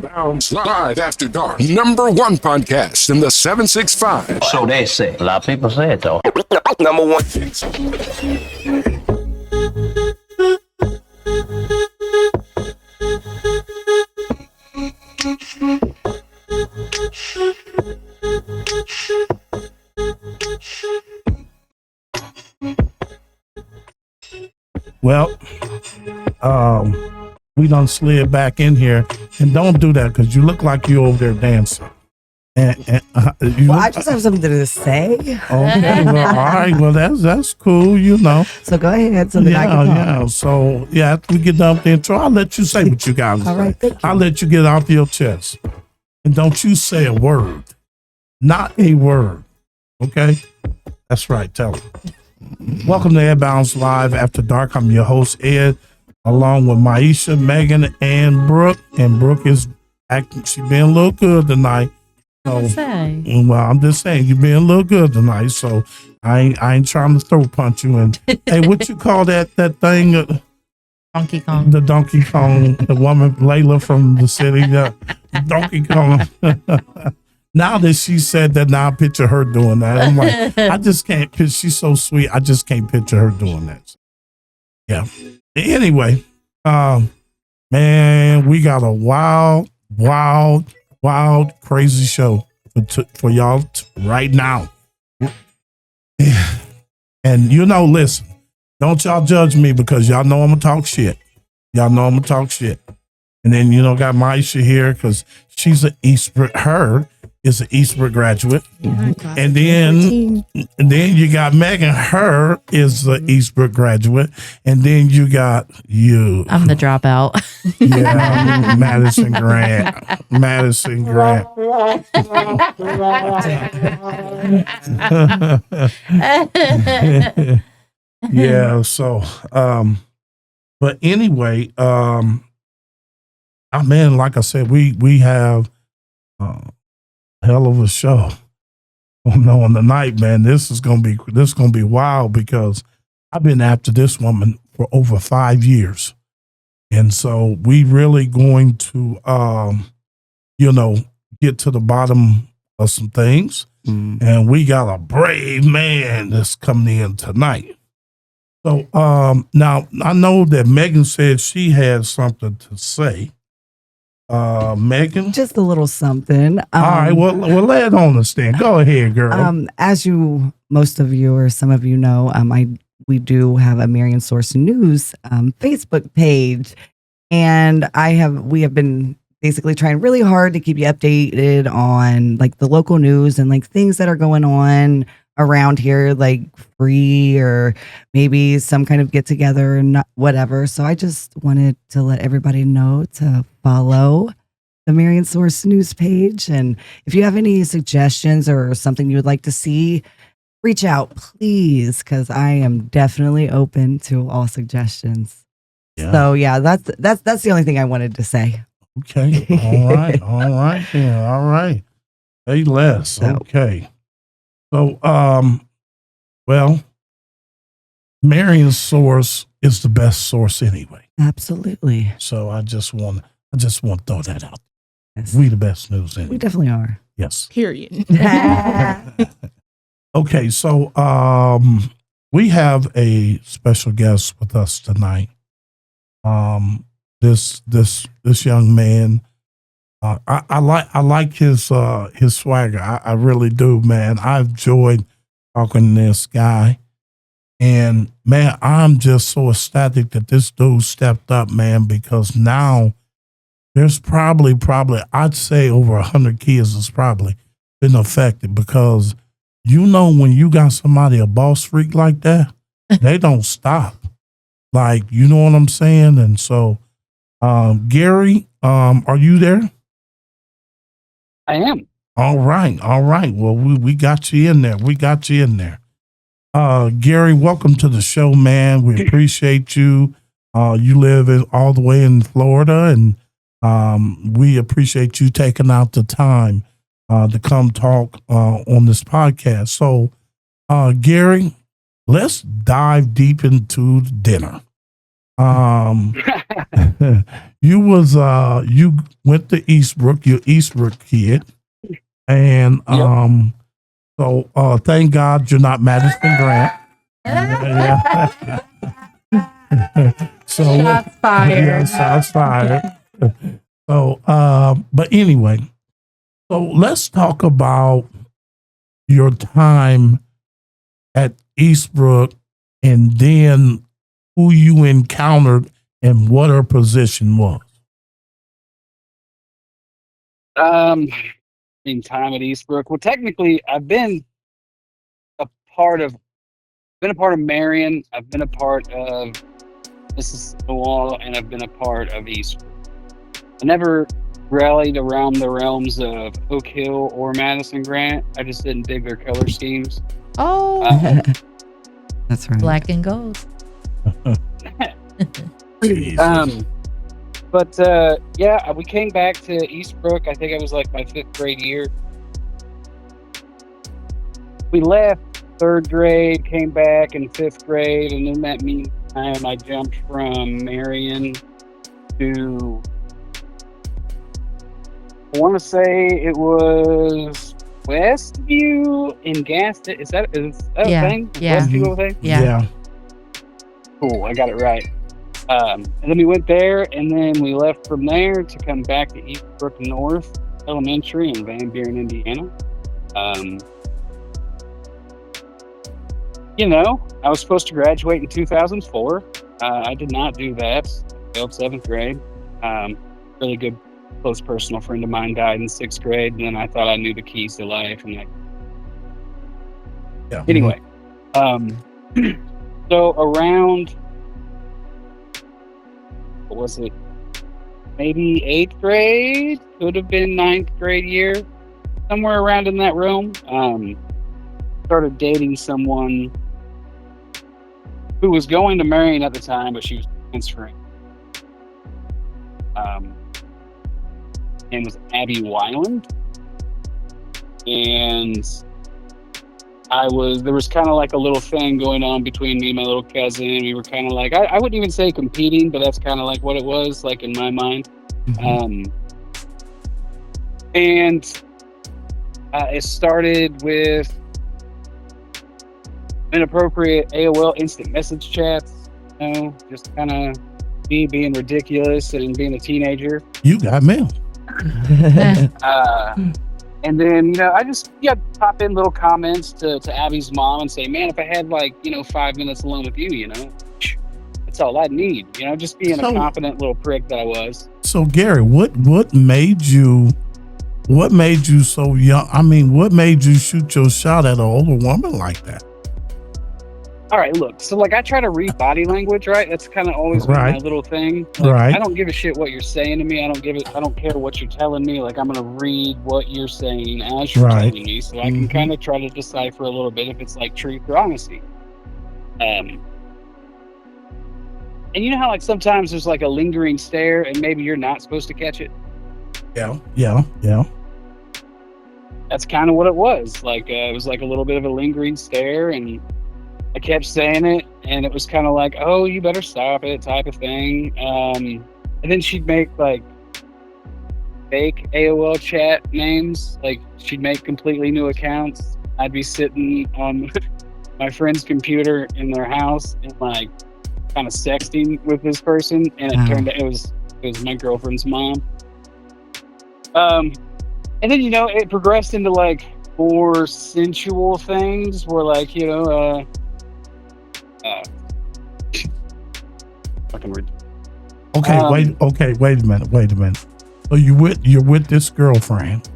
Bounce Live After Dark. #1 podcast in the 765. So they say. A lot of people say it, though. #1. Well, we done slid back in here, and don't do that because you look like you over there dancing. I just have something to say. Okay, well, all right, well that's cool, you know. So go ahead, so that I can talk. Yeah. So after we get done with the intro, I'll let you say what you got to say. All right, thank you. I'll let you get it off your chest, and don't you say a word, not a word. Okay, that's right. Tell them. Welcome to Ed Bounce Live After Dark. I'm your host, Ed, along with Maisha, Megan, and Brooke. And Brooke is acting, she been a little good tonight. So, well, I'm just saying, you been a little good tonight. So I ain't trying to throw punch you. And hey, what you call that thing? Donkey Kong. The Donkey Kong, the woman, Layla from the city, Donkey Kong. Now that she said that, now I picture her doing that. I'm like, I just can't picture. She's so sweet. I just can't picture her doing that. Yeah. Anyway, man, we got a wild, crazy show for y'all right now. And listen, don't y'all judge me because y'all know I'm gonna talk shit. Y'all know I'm gonna talk shit. And then got Maisha here because she's an Eastbrook. Her is an Eastbrook graduate. And then you got Megan. Her is an Eastbrook graduate. And then you got you. I'm the dropout. Yeah, Madison Grant. Yeah. So, but anyway, man, like I said, we have hell of a show on the night, man. This is gonna be wild because I've been after this woman for over 5 years, and so we really going to get to the bottom of some things, and we got a brave man that's coming in tonight. So now I know that Megan said she had something to say. Megan, Just a little something. all right, well lay it on the stand. Go ahead, girl. As most of you or some of you know, we do have a Marion Source News Facebook page, and we have been basically trying really hard to keep you updated on like the local news and like things that are going on around here, like free or maybe some kind of get together and whatever. So I just wanted to let everybody know to follow the Marion Source News page. And if you have any suggestions or something you would like to see, reach out, please, because I am definitely open to all suggestions. Yeah. So yeah, that's the only thing I wanted to say. Okay. All right. Yeah. All right. Hey, Les. Okay. So, well, Marion Source is the best source anyway. Absolutely. So I just want to throw that out. Yes. We the best news anyway. We definitely are. Yes. Period. Okay. So, we have a special guest with us tonight. This young man. I like his swagger. I really do, man. I've enjoyed talking to this guy, and man, I'm just so ecstatic that this dude stepped up, man. Because now there's probably I'd say over 100 kids has probably been affected because when you got somebody a boss freak like that, they don't stop. Like, you know what I'm saying? And so, Gary, are you there? I am. All right. Well, we got you in there. Gary, welcome to the show, man. We appreciate you. You live all the way in Florida, and we appreciate you taking out the time to come talk on this podcast. So, Gary, let's dive deep into the dinner. You was you went to Eastbrook, you're Eastbrook kid. And so thank God you're not Madison Grant. Yeah. So Shots fired. Yeah, shots fired. So but anyway, so let's talk about your time at Eastbrook and then who you encountered and what her position was. In time at Eastbrook. Well, technically, I've been a part of Marion. I've been a part of Mississippi Wall, and I've been a part of Eastbrook. I never rallied around the realms of Oak Hill or Madison Grant. I just didn't dig their color schemes. Oh, That's right. black and gold. But yeah, we came back to Eastbrook. I think it was like my 5th grade year. We left 3rd grade, came back in 5th grade, and in that meantime, I jumped from Marion to, I want to say it was Westview in Gaston. Is that a thing? Yeah. Westview a thing? Yeah. Cool, I got it right. And then we went there, and then we left from there to come back to Eastbrook North Elementary in Van Buren, Indiana. I was supposed to graduate in 2004. I did not do that. I failed 7th grade. Really good, close personal friend of mine died in 6th grade, and then I thought I knew the keys to life. And anyway, so around, what was it? Maybe 8th grade, could have been 9th grade year, somewhere around in that realm. Started dating someone who was going to Marion at the time, but she was transferring. And was Abby Weiland. And there was kind of like a little thing going on between me and my little cousin. We were kind of like, I wouldn't even say competing, but that's kind of like what it was, like in my mind. Mm-hmm. And it started with inappropriate AOL instant message chats, just kind of me being ridiculous and being a teenager. You got mail. And then, I just pop in little comments to Abby's mom and say, man, if I had 5 minutes alone with you, that's all I need, just being a confident little prick that I was. So Gary, what made you so young? I mean, what made you shoot your shot at an older woman like that? All right, look, so I try to read body language, right? That's kind of always been my little thing. Right. I don't give a shit what you're saying to me. I don't care what you're telling me. I'm going to read what you're saying as you're telling me, so I can kind of try to decipher a little bit if it's truth or honesty. And you know how sometimes there's a lingering stare and maybe you're not supposed to catch it? Yeah. That's kind of what it was. It was a little bit of a lingering stare, and I kept saying it, and it was kind of oh, you better stop it type of thing. And then she'd make fake AOL chat names. She'd make completely new accounts. I'd be sitting on my friend's computer in their house and kind of sexting with this person, and it turned out it was my girlfriend's mom. And then it progressed into more sensual things where fucking rude. Okay, wait a minute. So you're with this girlfriend,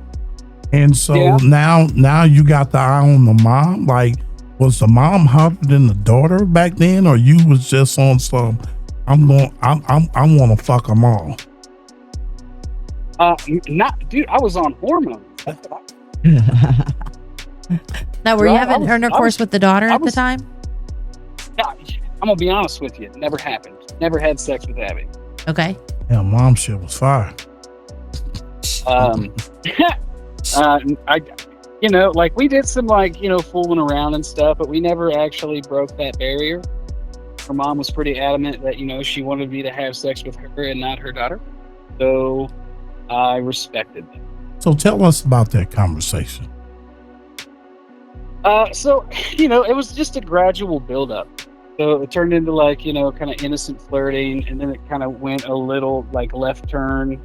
and so now you got the eye on the mom. Was the mom hotter than the daughter back then, or you was just on some? I want to fuck them all. Dude, I was on hormones. Now, were you having intercourse with the daughter at the time? No, I'm gonna be honest with you. Never happened. Never had sex with Abby. Okay. Yeah, mom shit was fire. We did some fooling around and stuff, but we never actually broke that barrier. her mom was pretty adamant that, she wanted me to have sex with her and not her daughter. So I respected that. So tell us about that conversation. So, it was just a gradual buildup. So it turned into kind of innocent flirting, and then it kind of went a little left turn.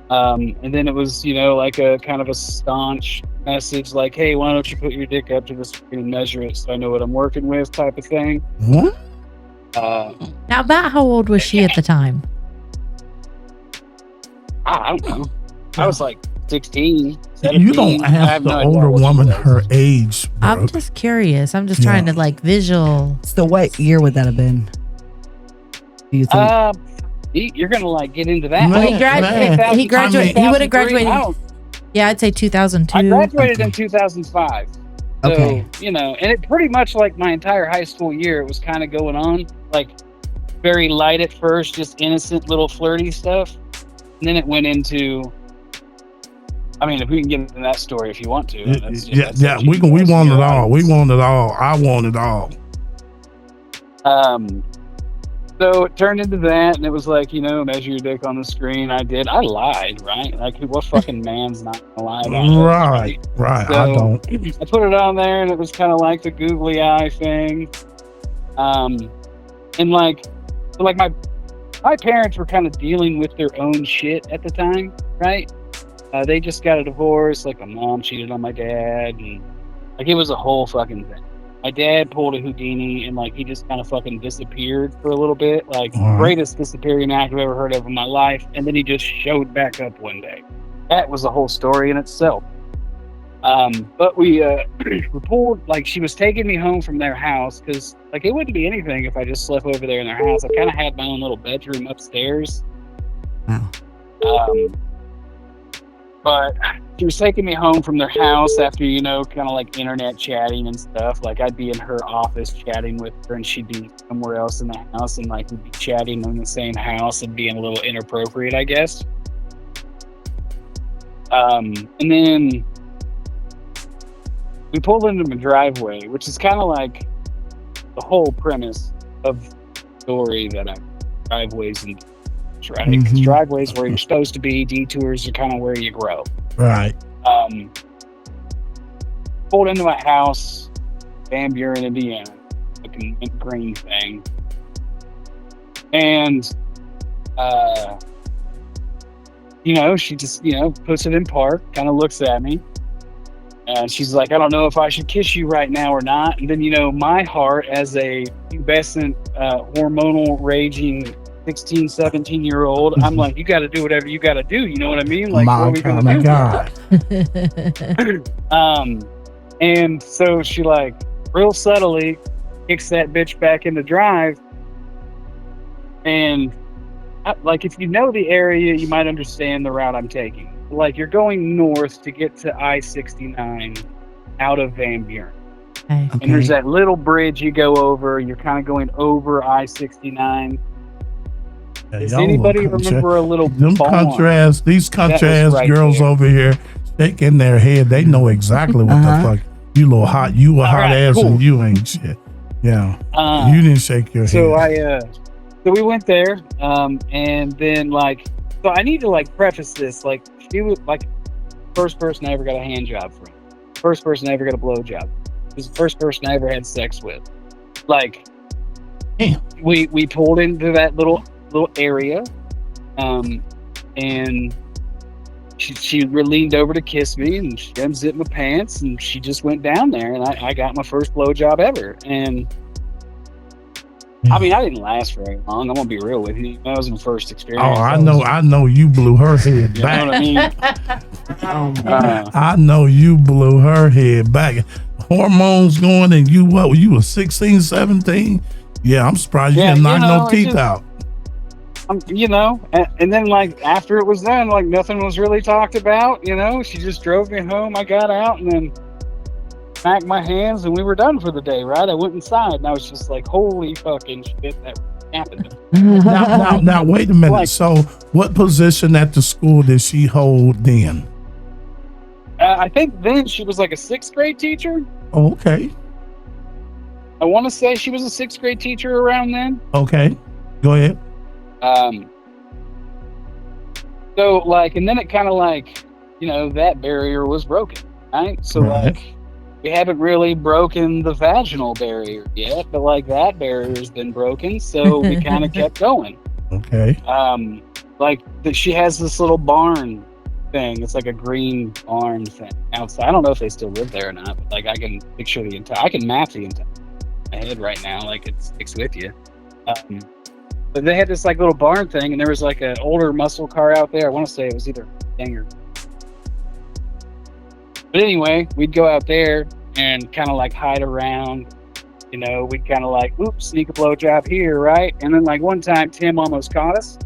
And then it was, like a kind of a staunch message, like, hey, why don't you put your dick up to the screen and measure it so I know what I'm working with, type of thing. What? Now, about how old was she at the time? I don't know. I was 16, 17. You don't ask the older woman her age, bro. I'm just curious. I'm just trying to visual. So what year would that have been? Do you think? You're gonna get into that. Well, he graduated. He would have graduated. Yeah, I'd say 2002. I graduated in 2005. So, Okay. And it pretty much my entire high school year, it was kind of going on, very light at first, just innocent little flirty stuff. And then it went into, if we can get into that story if you want to. We want it all. We want it all. I want it all. So it turned into that, and it was measure your dick on the screen. I did. I lied, right? What fucking man's not gonna lie about that? Right. So I don't. I put it on there, and it was kind of like the googly eye thing. And my parents were kind of dealing with their own shit at the time, right? They just got a divorce. My mom cheated on my dad, and it was a whole fucking thing. My dad pulled a Houdini, and he just kind of fucking disappeared for a little bit. Greatest disappearing act I've ever heard of in my life. And then he just showed back up one day. That was a whole story in itself. But we pulled, she was taking me home from their house because it wouldn't be anything if I just slept over there in their house. I kind of had my own little bedroom upstairs. Wow. But she was taking me home from their house after, kind of internet chatting and stuff. I'd be in her office chatting with her, and she'd be somewhere else in the house, and we'd be chatting in the same house and being a little inappropriate, I guess. And then we pulled into my driveway, which is kind of the whole premise of the story that driveways and right? Because driveways where you're supposed to be, detours are kind of where you grow. Right. Pulled into my house, Van Buren, Indiana, looking green thing, and she just puts it in park, kind of looks at me, and she's like, I don't know if I should kiss you right now or not. And then my heart, as a pubescent, hormonal raging 16, 17-year-old, I'm like, you got to do whatever you got to do. You know what I mean? What are we going to do? And so she real subtly kicks that bitch back into drive. And if you know the area, you might understand the route I'm taking. You're going north to get to I-69 out of Van Buren. Okay. And there's that little bridge you go over. You're kind of going over I-69. Does anybody remember a little these country ass girls over here shaking their head? They know exactly what the fuck you little hot. You a hot ass, cool. And you ain't shit. Yeah, you didn't shake your head. So we went there, and then so I need to preface this. She was first person I ever got a hand job from. First person I ever got a blow job. She was the first person I ever had sex with. Damn. We pulled into that little area, and she leaned over to kiss me, and she unzipped my pants, and she just went down there, and I got my first blowjob ever. And I didn't last very long. I'm gonna be real with you. That was my first experience. Oh, I know you blew her head back. You know what I mean? I know you blew her head back. Hormones going, and you were 16, 17? Yeah, I'm surprised you didn't knock no teeth out. And then after it was done, nothing was really talked about. She just drove me home. I got out and then smacked my hands, and we were done for the day. Right? I went inside, and I was just holy fucking shit, that happened. Now, wait a minute. So, what position at the school did she hold then? I think then she was a 6th grade teacher. Oh, okay. I want to say she was a 6th grade teacher around then. Okay, go ahead. So like, and then it kind of like, you know, that barrier was broken, right? So Right. like, we haven't really broken the vaginal barrier yet, but like that barrier has been broken, so we kind of kept going. Okay. Like she has this little barn thing. It's like a green barn thing outside. I don't know if they still live there or not, but like I can picture the entire. I can map the entire in my head right now, like it sticks with you. But they had this like little barn thing, and there was like an older muscle car out there. I want to say it was either Danger. But anyway, we'd go out there and kind of like hide around. You know, we'd kind of like, oops, sneak a blowjob here, right? And then like one time, Tim almost caught us.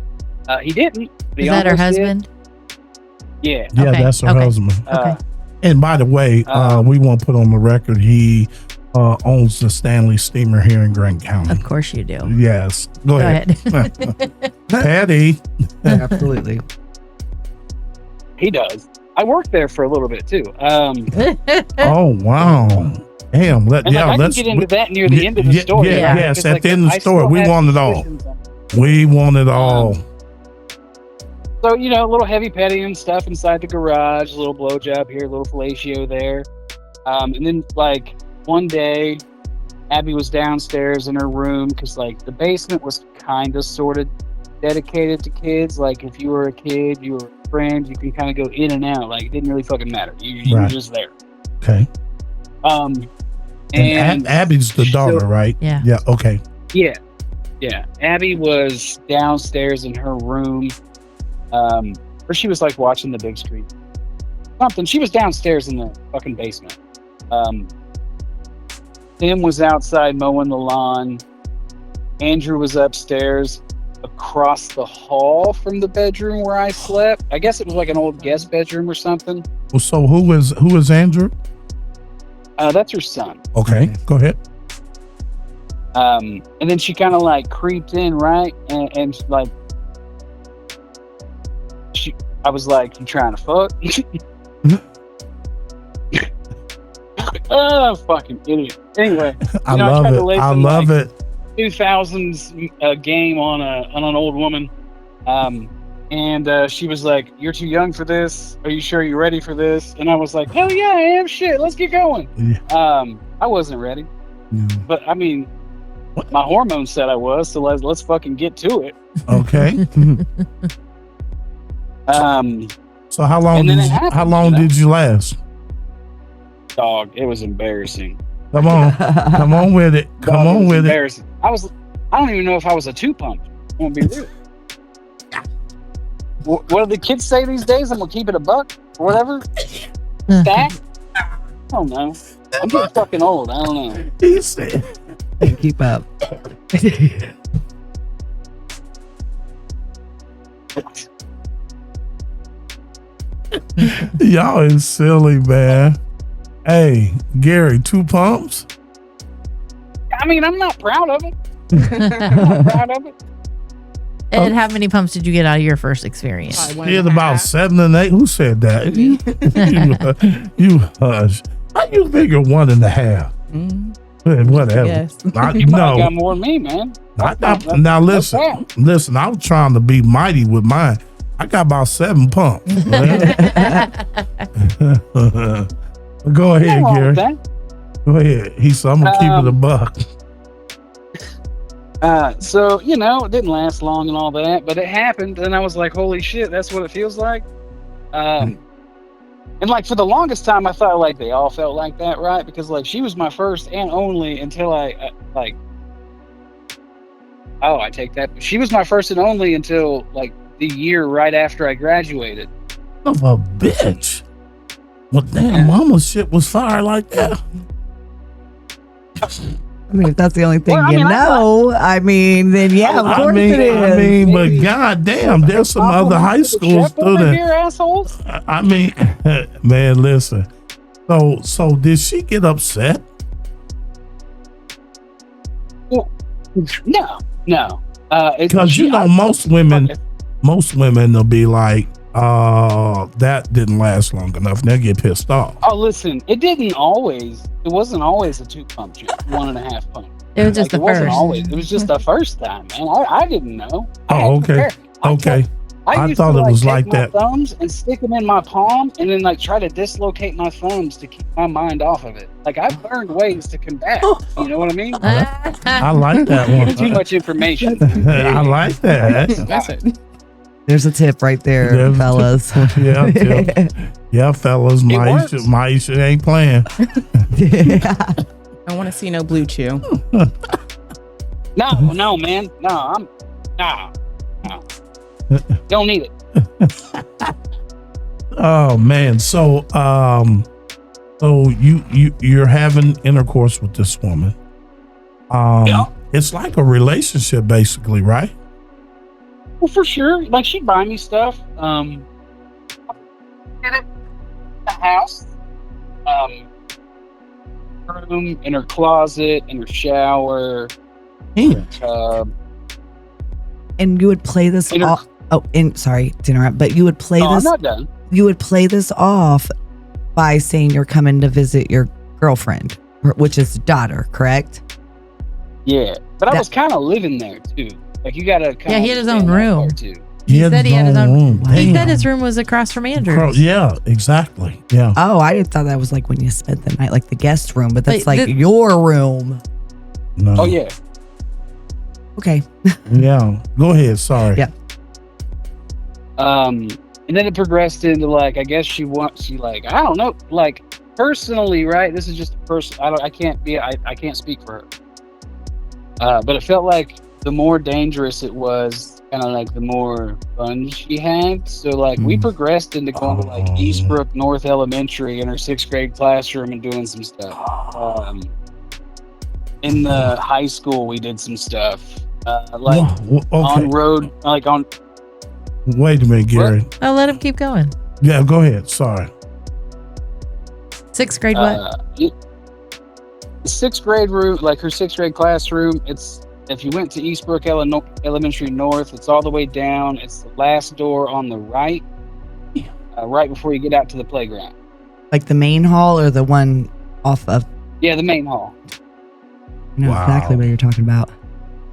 He didn't. But Is that her husband? Yeah. Yeah, Okay, that's her okay. husband. Uh, And by the way, we want to put on the record, he owns the Stanley Steamer here in Grant County. Of course you do. Yes. Go Go ahead. ahead. Patty. Absolutely. he does. I worked there for a little bit too. Oh, wow. Damn. And like, I can Let's get into that near the end of the story. Yeah, right? yes, Because, at like, the end of the I story. still We have want it all. suspicions on it. We want it all. So, you know, a little heavy petting and stuff inside the garage, a little blowjob here, a little fellatio there. And then, like, one day, Abby was downstairs in her room because, like, the basement was kind of sort of dedicated to kids. Like, if you were a kid, you were a friend, you could kind of go in and out. Like, it didn't really fucking matter. You were Right. just there. Okay. And Abby's the daughter, right? Yeah. Yeah. Okay. Yeah. Abby was downstairs in her room, where she was like watching the big screen. Something. She was downstairs in the fucking basement. Tim was outside mowing the lawn. Andrew was upstairs across the hall from the bedroom where I slept. I guess it was like an old guest bedroom or something. Well, so who is Andrew? That's her son. Okay. Go ahead. And then she kind of like creeped in, right? And like, I was like, "You trying to fuck?" Oh, fucking idiot. Anyway, I love it. I love it. 2000s game on an old woman. And she was like, "You're too young for this. Are you sure you're ready for this?" And I was like, "Hell yeah, I am. Shit, let's get going." Yeah. I wasn't ready, No. but I mean, my hormones said I was, so let's fucking get to it. Okay. So how long And then it happened, how long you know? did you last? Dog, it was embarrassing. Come on with it. Come Dog, on it was with it. embarrassing. I don't even know if I was a 2-pump. I'm gonna be real. What do the kids say these days? I'm gonna keep it a buck or whatever. Stack? I don't know. I'm getting fucking old. I don't know. He said, Keep up. y'all is silly, man. Hey, Gary, 2 pumps? I mean, I'm not proud of it. I'm not proud of it. And how many pumps did you get out of your first experience? He had about 7 and 8. Who said that? you hush. How you figure 1.5? Whatever. Yes. You probably got No. more than me, man. Now listen. Listen, I was trying to be mighty with mine. I got about 7 pumps. Go ahead, Gary. Go ahead. He said, I'm going to keep it a buck. So, you know, it didn't last long and all that, but it happened, and I was like, holy shit, that's what it feels like. And like for the longest time, I thought like they all felt like that, right? Because like she was my first and only until I take that. She was my first and only until like the year right after I graduated. Of a bitch. Well, damn, mama shit was fire like that. I mean, if that's the only thing Well, I mean, then yeah, of course it is. I mean, but goddamn, there's some other high school students. Here, assholes. I mean, man, listen. So did she get upset? No. Because you know, most women will be like, that didn't last long enough. They'll get pissed off. Oh, listen, it wasn't always a 2-pump jam, 1.5 pump. It was just Like, the it wasn't first. always. It was just the first time, man. I didn't know. Oh, okay. Okay. I used thought to, it was take like my that. thumbs and stick them in my palm, and then like try to dislocate my thumbs to keep my mind off of it. Like I've learned ways to combat. You know what I mean? I like that one. Too much information. I like that. That's it. There's a tip right there, There's a fellas. Yeah, yeah, fellas. works. Maisha ain't playing. I want to see no blue chew. No, man. No. Don't need it. Oh man. So you're having intercourse with this woman. Yeah. It's like a relationship basically, right? Well, for sure. Like she'd buy me stuff. Did it the house. Room, in her closet, in her shower. And you would play this Inter- off. Oh, sorry to interrupt, but you would play No, I'm this. not done. You would play this off by saying you're coming to visit your girlfriend, which is daughter, correct? Yeah, but I That- was kind of living there too. Like you gotta. Yeah, he had his own room. Too. He said he had his own room. He said Damn. his room was across from Andrew's. Yeah, exactly. Yeah. Oh, I thought that was like when you spent the night, like the guest room, but that's But like your room. No. Oh yeah. Okay. Yeah. Go ahead. Sorry. Yeah. And then it progressed into like I guess she like I don't know, like personally, right? This is just a person. I can't speak for her. But it felt like the more dangerous it was, kind of like the more fun she had. So like we progressed into going to like Eastbrook North Elementary in her 6th grade classroom and doing some stuff. In the high school, we did some stuff. On road, like on. Wait a minute, Gary. Oh, let him keep going. Yeah, go ahead. Sorry. 6th grade what? The 6th grade room, like her 6th grade classroom, it's if you went to Eastbrook Elementary North, it's all the way down. It's the last door on the right, right before you get out to the playground. Like the main hall or the one off of? Yeah, the main hall. I know exactly what you're talking about.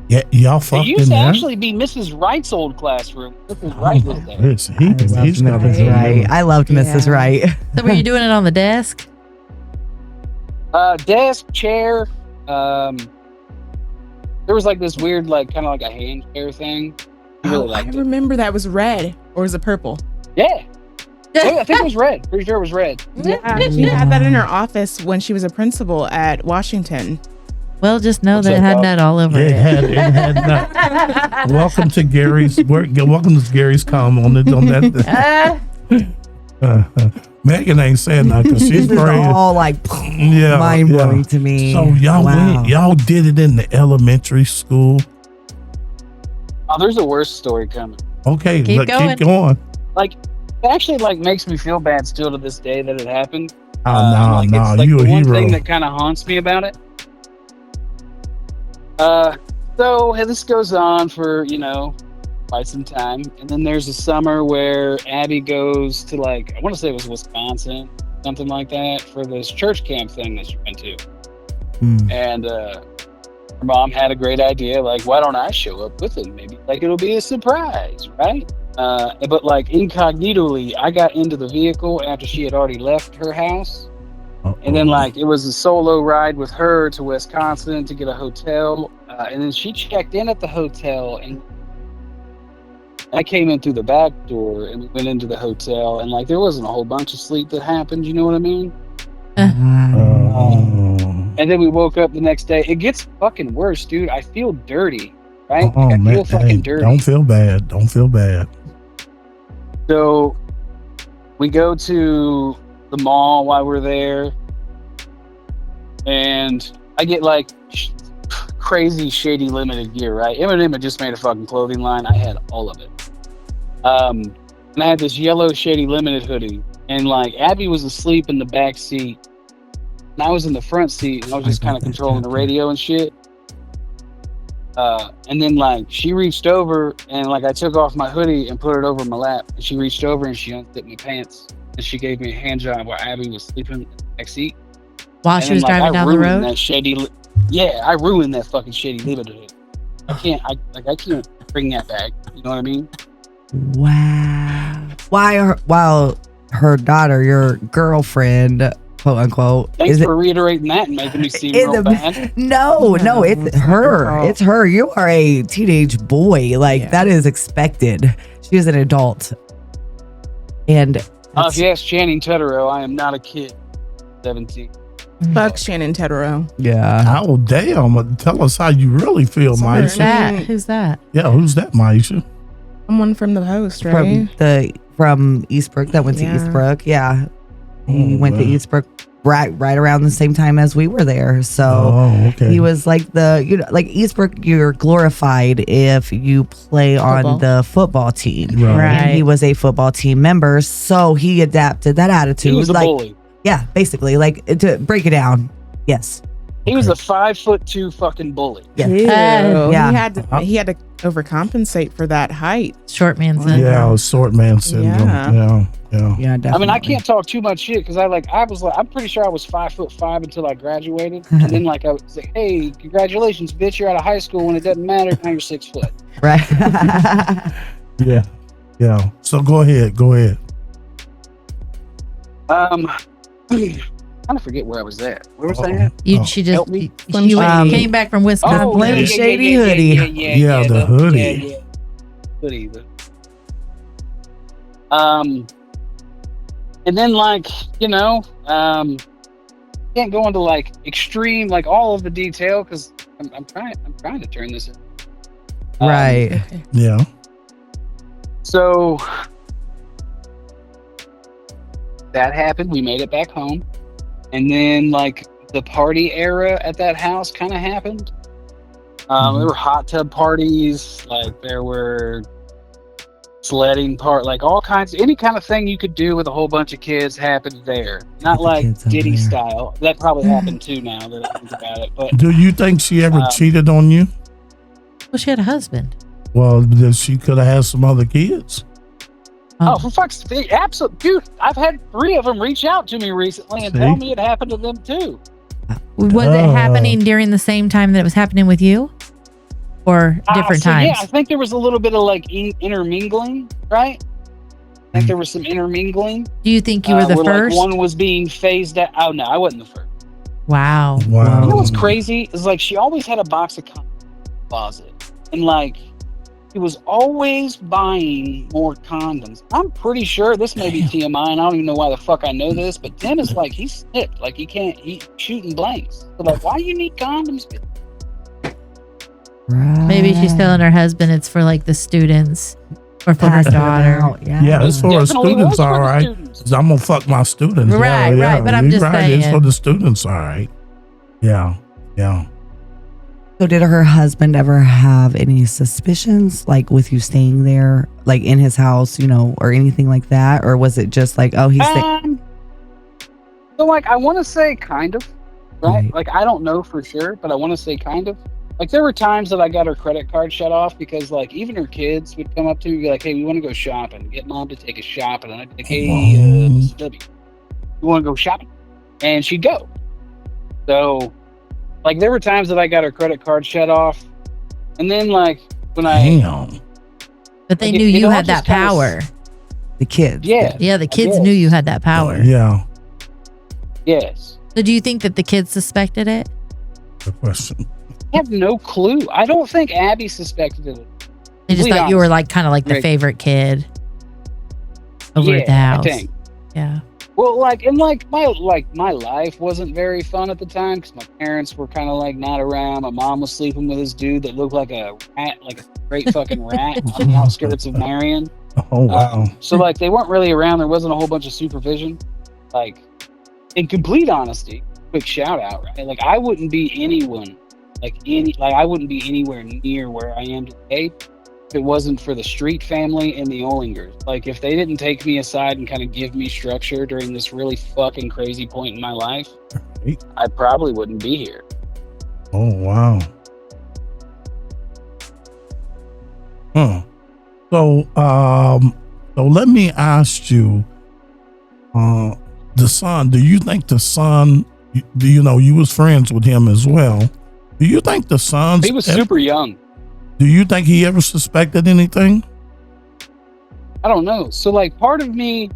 Yeah, y'all It fucked used in to there. actually be Mrs. Wright's old classroom. Mrs. Wright was there. He's I got loved Mrs. Wright. I loved Mrs. Yeah. Wright. So were you doing it on the desk? Desk, chair. There was like this weird, like kind of like a hand chair thing. I really Oh, I liked it. remember that was red, or was it purple? Yeah. I think it was red. Pretty sure it was red. Yeah, she had that in her office when she was a principal at Washington. Well, just know What's that it up, had dog? nut all over It it. had not. Welcome to Gary's. Welcome to Gary's comment on that. Megan ain't saying nothing because she's This is praying. all like Yeah, mind blowing yeah. to me. So y'all Wow. y'all did it in the elementary school. Oh, there's a worse story coming. Okay, Keep keep going. Like, it actually like makes me feel bad still to this day that it happened. Oh Like, no, it's like you a the one hero. thing that kind of haunts me about it. So this goes on for quite some time, and then there's a summer where Abby goes to like I want to say it was Wisconsin, something like that, for this church camp thing that she went to, and her mom had a great idea, like why don't I show up with it? Maybe like it'll be a surprise, right? But like incognitally, I got into the vehicle after she had already left her house. And then, like, it was a solo ride with her to Wisconsin to get a hotel. And then she checked in at the hotel, and I came in through the back door, and we went into the hotel. And, like, there wasn't a whole bunch of sleep that happened. You know what I mean? And then we woke up the next day. It gets fucking worse, dude. I feel dirty, right? Oh Like, I man, feel fucking hey, dirty. don't feel bad. Don't feel bad. So we go to the mall while we're there, and I get like crazy shady limited gear, right? Eminem had just made a fucking clothing line. I had all of it. And I had this yellow shady limited hoodie, and like Abby was asleep in the back seat, and I was in the front seat, and I was just kind of controlling the radio and shit. And then like she reached over and like I took off my hoodie and put it over my lap. And she reached over and she unzipped my pants and she gave me a hand job while Abby was sleeping in the back seat. While she was driving down the road. I ruined that fucking shady liberty. I can't bring that back. You know what I mean? Wow. While her daughter, your girlfriend, quote unquote, Thanks for reiterating that and making me seem real bad. No, it's her. It's her. You are a teenage boy. Like that is expected. She is an adult. And if you ask Channing Teterow, I am not a kid. 17. Fuck Shannon Teterow. Yeah. Oh, damn. Tell us how you really feel, Maisha. Who's that? Yeah, who's that, Maisha? Someone from the Post, right? From Eastbrook that went to Eastbrook. Yeah. He went to Eastbrook right around the same time as we were there. So he was like like Eastbrook, you're glorified if you play on the football team. Right. And he was a football team member. So he adapted that attitude. He was a bully. Yeah, basically, like to break it down. Yes. He was a 5'2" fucking bully. Yeah. Yeah. He had to overcompensate for that height. Short man syndrome. Yeah, short man syndrome. Yeah, definitely. I mean, I can't talk too much shit because I'm pretty sure I was 5'5" until I graduated, and then like I was like, hey, congratulations, bitch, you're out of high school when it doesn't matter. Now you're 6 foot. Right. Yeah. So go ahead. I kind of forget where I was at. Where was I at? She just me. she came back from Wisconsin. Shady hoodie. Yeah, the hoodie. Hoodie. And then like can't go into like extreme like all of the detail because I'm trying to turn this in. Right. Yeah. So that happened. We made it back home. And then, like, the party era at that house kind of happened. There were hot tub parties. Like, there were sledding like all kinds. Any kind of thing you could do with a whole bunch of kids happened there. Not like Diddy style. That probably happened too now that I think about it. But do you think she ever cheated on you? Well, she had a husband. Well, she could have had some other kids. Oh, for fuck's sake. Absolutely. Dude, I've had 3 of them reach out to me recently and tell me it happened to them too. Was it happening during the same time that it was happening with you? Or different times? Yeah, I think there was a little bit of like intermingling, right? I think there was some intermingling. Do you think you were the first? Like one was being phased out. Oh, no, I wasn't the first. Wow. You know what's crazy? Is like she always had a box of condoms in the closet. And like, he was always buying more condoms. I'm pretty sure this may be TMI, and I don't even know why the fuck I know this, but Tim is like, he's snipped. Like, he's shooting blanks. So like, why do you need condoms? Right. Maybe she's telling her husband it's for like the students or for her daughter. Yeah, it's for the students, all right. Because I'm going to fuck my students. Right. But I'm just saying. It's for the students, all right. Yeah. So did her husband ever have any suspicions, like with you staying there, like in his house, or anything like that? Or was it just like, oh, he's so like, I want to say kind of, right? Like, I don't know for sure, but I want to say kind of. Like, there were times that I got her credit card shut off because, like, even her kids would come up to me and be like, hey, we want to go shopping. Get mom to take us shopping. And I'd be like, hey, Mr. W, you want to go shopping? And she'd go. So, like, there were times that I got her credit card shut off. And then, like, when But they knew you had that power. The kids. Yeah. Yeah, the kids knew you had that power. Yeah. Yes. So do you think that the kids suspected it? Good question. I have no clue. I don't think Abby suspected it. They just thought you were like kind of like the favorite kid over at the house. I think. Yeah. Well, my life wasn't very fun at the time because my parents were kind of like not around. My mom was sleeping with this dude that looked like a rat, like a great fucking rat on the outskirts of Marion. Oh wow! So like they weren't really around. There wasn't a whole bunch of supervision. Like, in complete honesty, quick shout out, right? Like I wouldn't be I wouldn't be anywhere near where I am today if it wasn't for the Street family and the Ollingers. Like, if they didn't take me aside and kind of give me structure during this really fucking crazy point in my life, I probably wouldn't be here. Oh, wow. Huh. So let me ask you, the son, do you think the son, you was friends with him as well. Do you think the son's, He was super young. do you think he ever suspected anything? I don't know. So like part of me,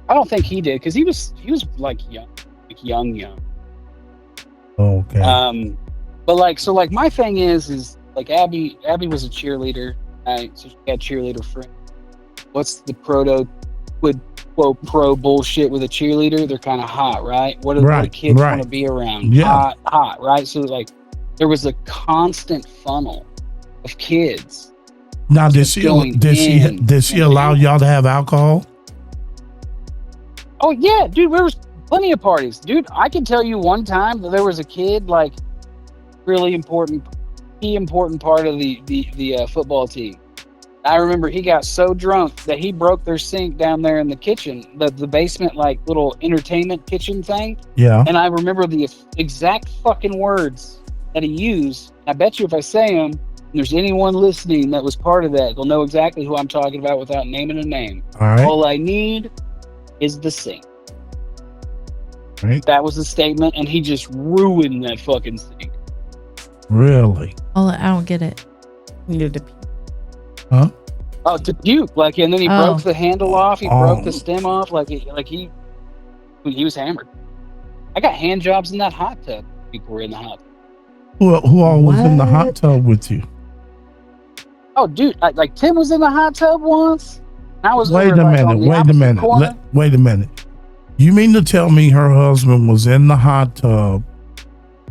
I don't think he did because he was like young, young. Okay. But like my thing is like Abby was a cheerleader, right? So she had cheerleader friends. What's the quid pro bullshit with a cheerleader? They're kind of hot, right? What do kids want to be around? Yeah. Hot, right? So like there was a constant funnel of kids. Now, did she allow y'all to have alcohol? Oh yeah, dude, there was plenty of parties. Dude, I can tell you one time that there was a kid, like really important part of the football team. I remember he got so drunk that he broke their sink down there in the kitchen, the basement, like little entertainment kitchen thing. Yeah. And I remember the exact fucking words that he used. I bet you if I say them, and there's anyone listening that was part of that, they'll know exactly who I'm talking about without naming a name. All right. All I need is the sink. Right. That was the statement, and he just ruined that fucking sink. Really? Oh, I don't get it. Needed to pee. Huh? Oh, to puke, like, and then he broke the handle off. He broke the stem off, like he was hammered. I got hand jobs in that hot tub. People were in the hot tub. Who all was in the hot tub with you? Oh, dude, like Tim was in the hot tub once. I was. Wait a minute. You mean to tell me her husband was in the hot tub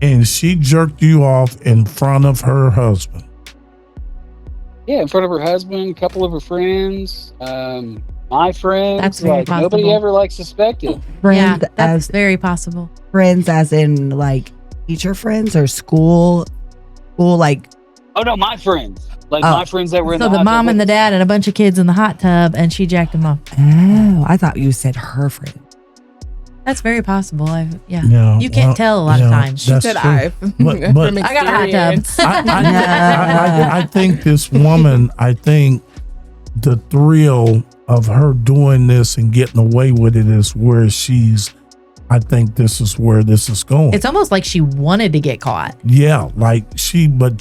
and she jerked you off in front of her husband? Yeah, in front of her husband, a couple of her friends, my friends. That's very like possible. nobody ever like suspected. Friends that's very possible. Friends as in like teacher friends or school like. Oh no, my friends. Like my friends that were in So the the hot mom tub and the dad and a bunch of kids in the hot tub, and she jacked them off. Oh, I thought you said her friend. That's very possible. Yeah, You can't tell a lot of times. She said I've. But I got a hot tub. I think this woman, the thrill of her doing this and getting away with it is where I think this is where this is going. It's almost like she wanted to get caught. Yeah, like she wanted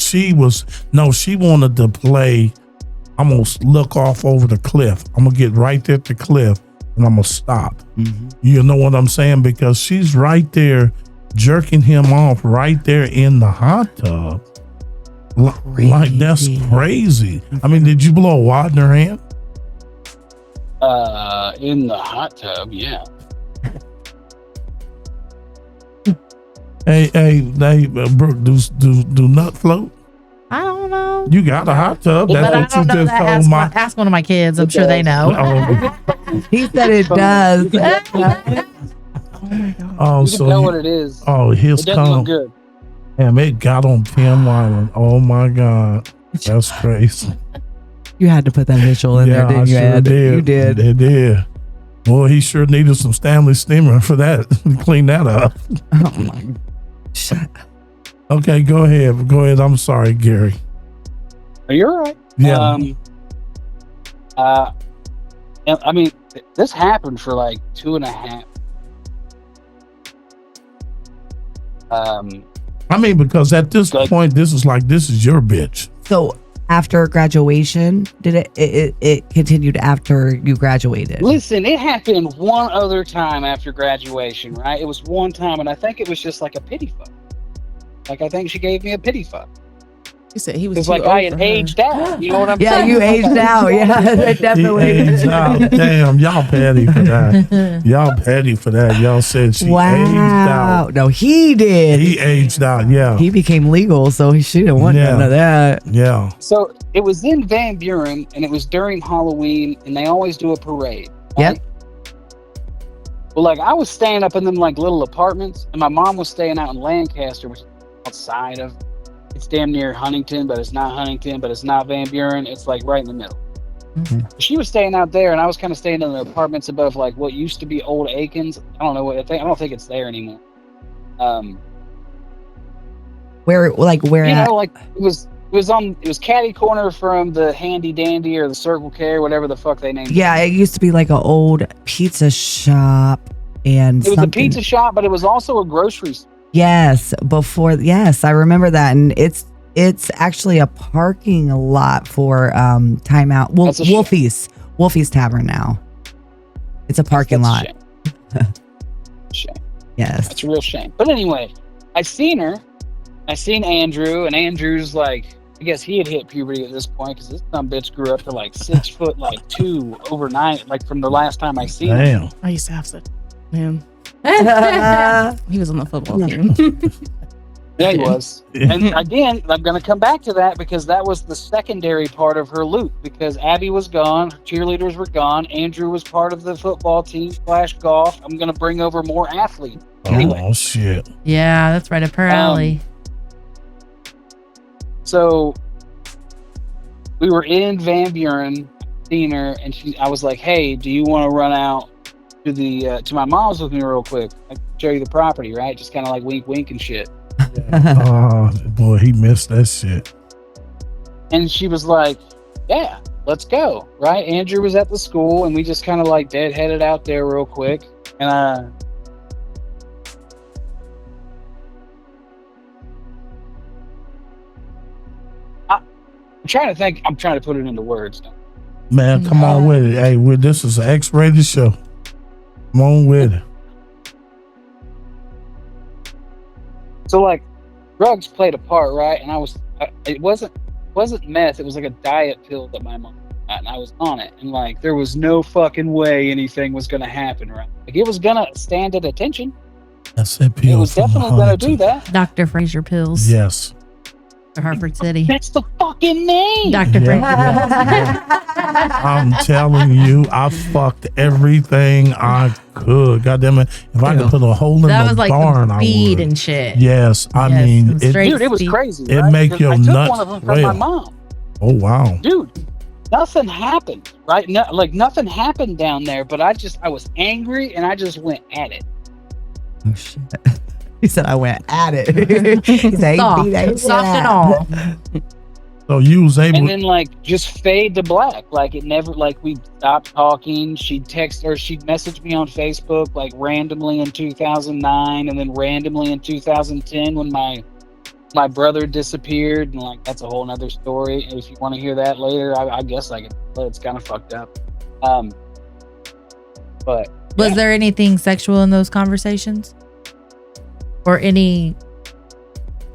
to play. I'm going to look off over the cliff. I'm going to get right there at the cliff and I'm going to stop. Mm-hmm. You know what I'm saying? Because she's right there jerking him off right there in the hot tub. Like, that's crazy. I mean, did you blow a wad in her hand? In the hot tub, yeah. Hey, Brooke, do nut float? I don't know. You got a hot tub. But I That's don't what you know just that. told Ask one of my kids. I'm sure they know. He said it does. Oh my god. Oh, You so can tell what it is. oh, his It doesn't cum. look good. Damn, it got on Tim Wyland. Oh my God, that's crazy. You had to put that visual in there, I didn't you? sure Ed? did. You did. It did. Boy, he sure needed some Stanley steamer for that. Clean that up. Oh my. Shut up. Okay, go ahead. I'm sorry, Gary. You're right. Yeah. I mean, this happened for like 2.5. I mean, because at this point, this is your bitch. So after graduation, did it continued after you graduated? Listen, it happened one other time after graduation, right? It was one time, and I think it was just like a pity fuck. Like, I think she gave me a pity fuck. He said he was It's too like old I for had her. aged out. You know what I'm Yeah, saying? you aged out. Yeah, definitely. He aged out. Damn, y'all petty for that. Y'all petty for that. Y'all said she aged out. No, he did. He aged out. Yeah. He became legal, so he shouldn't want none of that. Yeah. So it was in Van Buren, and it was during Halloween, and they always do a parade. Yep. Well, like, I was staying up in them like little apartments, and my mom was staying out in Lancaster, which is outside of. It's damn near Huntington, but it's not Huntington, but it's not Van Buren. It's like right in the middle. Mm-hmm. She was staying out there, and I was kind of staying in the apartments above like what used to be Old Aikens. I don't know what I don't think it's there anymore. Where You at? know, like it was It was catty corner from the Handy Dandy or the Circle K or whatever the fuck they named it. Yeah, it used to be like an old pizza shop and It was a something. pizza shop, but it was also a grocery store. Yes, yes, I remember that, and it's actually a parking lot for Timeout. That's a shame. Wolfie's Tavern now. It's a parking lot. Shame. Yes, That's a real shame. But anyway, I seen Andrew, and Andrew's like, I guess he had hit puberty at this point because this dumb bitch grew up to like 6'2" overnight, like from the last time I seen him. Damn. I used to have such him. He was on the football team. Yeah, he was. And again, I'm going to come back to that because that was the secondary part of her loop because Abby was gone, her cheerleaders were gone, Andrew was part of the football team / golf. I'm going to bring over more athletes. Anyway. Oh shit. Yeah, that's right up her alley. So we were in Van Buren, seen her, and I was like, "Hey, do you want to run out to the to my mom's with me real quick? I can show you the property, right? Just kind of like wink, wink and shit." Oh boy, he missed that shit. And she was like, "Yeah, let's go." Right? Andrew was at the school, and we just kind of like deadheaded out there real quick, and I'm trying to think. I'm trying to put it into words. Man, come on with it. Hey, this is an X-rated show. Come on with it. So like, drugs played a part, right? And it wasn't meth. It was like a diet pill that my mom got, and I was on it. And like, there was no fucking way anything was gonna happen, right? Like, it was gonna stand at attention. That's that pill. It was from definitely gonna do 100. that. Dr. Fraser pills. Yes. For Hartford City. That's the fucking name. Dr. Yeah. Fraser. I'm telling you, I fucked everything I could. God damn it. If I could put a hole in That the was like barn, some I speed would. and shit. Yes. I Yes, mean, some straight Dude, it was speed. crazy. It right? make 'Cause your I took nuts one of them from my wail. mom. Oh, wow. Dude, nothing happened, right? Nothing happened down there, but I was angry and I just went at it. Oh shit. He said I went at it. He said, Soft and all. So you was able And then like just fade to black. Like it never, like we stopped talking. She'd message me on Facebook like randomly in 2009 and then randomly in 2010 when my brother disappeared, and like that's a whole nother story. If you want to hear that later, I guess I can. It's kind of fucked up. But Was there anything sexual in those conversations? Or anything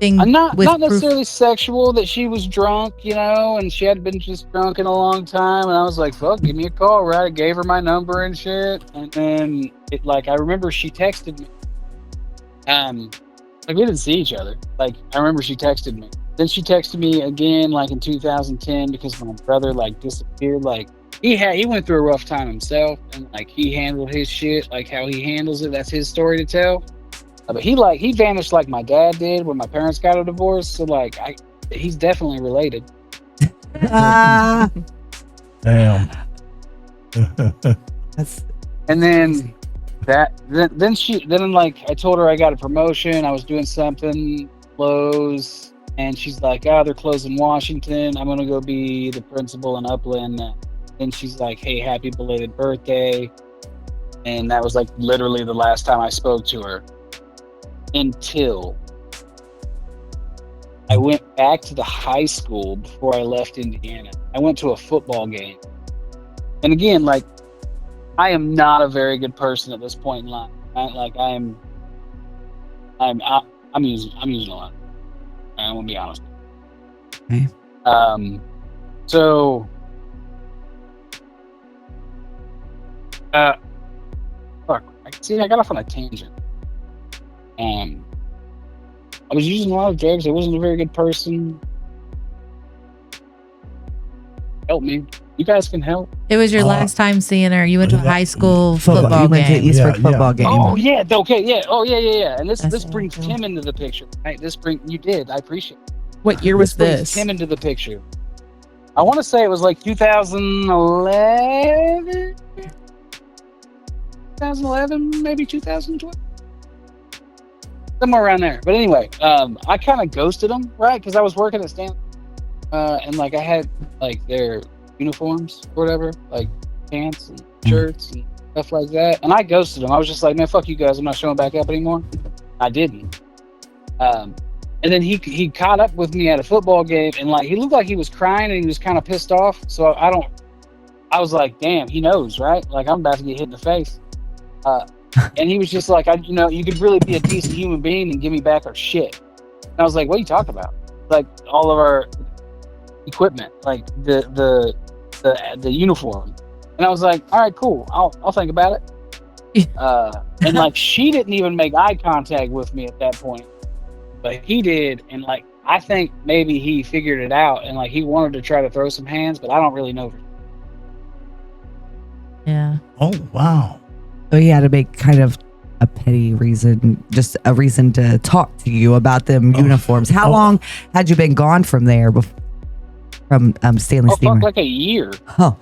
not with proof? necessarily sexual, that she was drunk, and she hadn't been just drunk in a long time, and I was like, fuck, give me a call, right? I gave her my number and shit, and then I remember she texted me. Like we didn't see each other. Like I remember she texted me. Then she texted me again like in 2010 because my brother like disappeared. Like he went through a rough time himself, and like he handled his shit like how he handles it. That's his story to tell. But he vanished like my dad did when my parents got a divorce. So like he's definitely related. damn. And then then like I told her I got a promotion. I was doing something Lowe's, and she's like, they're closing Washington. I'm gonna go be the principal in Upland. And she's like, hey, happy belated birthday. And that was like literally the last time I spoke to her. Until I went back to the high school before I left Indiana. I went to a football game. And again, like, I am not a very good person at this point in life. Right? Like, I'm using a lot. I'm gonna be honest. Okay. So fuck. I got off on a tangent. I was using a lot of drugs. I wasn't a very good person. Help me. You guys can help. It was your last time seeing her. You went to a high school football You went to game. Eastbrook football game. Oh yeah, okay, yeah. Oh yeah. And this That's brings Tim into the picture, right? You did. I appreciate it. What year was brings this? Tim into the picture. I want to say it was like 2011, maybe 2012. Somewhere around there. But anyway, I kind of ghosted him, right? Because I was working at Stanley. and like I had like their uniforms or whatever, like pants and shirts and stuff like that. And I ghosted them. I was just like, man, fuck you guys. I'm not showing back up anymore. I didn't. And then he caught up with me at a football game, and like he looked like he was crying and he was kind of pissed off. So I was like, damn, he knows, right? Like I'm about to get hit in the face. And he was just like, you could really be a decent human being and give me back our shit. And I was like, what are you talking about? Like all of our equipment, like the uniform. And I was like, all right, cool. I'll think about it. And like she didn't even make eye contact with me at that point, but he did. And like I think maybe he figured it out, and like he wanted to try to throw some hands, but I don't really know. Yeah. Oh, wow. So he had to make kind of a petty reason, just a reason to talk to you about them uniforms. How long had you been gone from there? From Stanley Steamer? Fuck, like a year. Oh,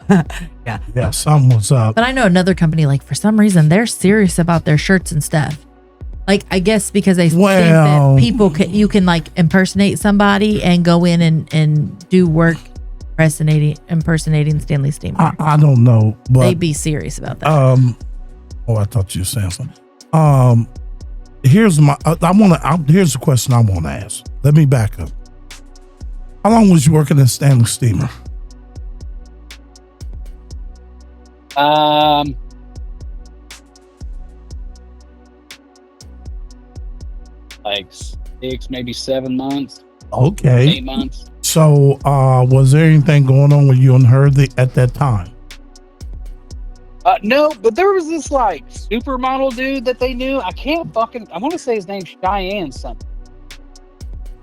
yeah. Yeah, something was up. But I know another company, like for some reason, they're serious about their shirts and stuff. Like, I guess because they think that people you can like impersonate somebody and go in and do work impersonating Stanley Steamer. I don't know, but they'd be serious about that. I thought you were saying something. Here's here's the question I want to ask. Let me back up. How long was you working at Stanley Steamer? Like 6, maybe 7 months. Okay. 8 months. So, was there anything going on with you and her at that time? No, but there was this like supermodel dude that they knew. I want to say his name's Cheyenne something.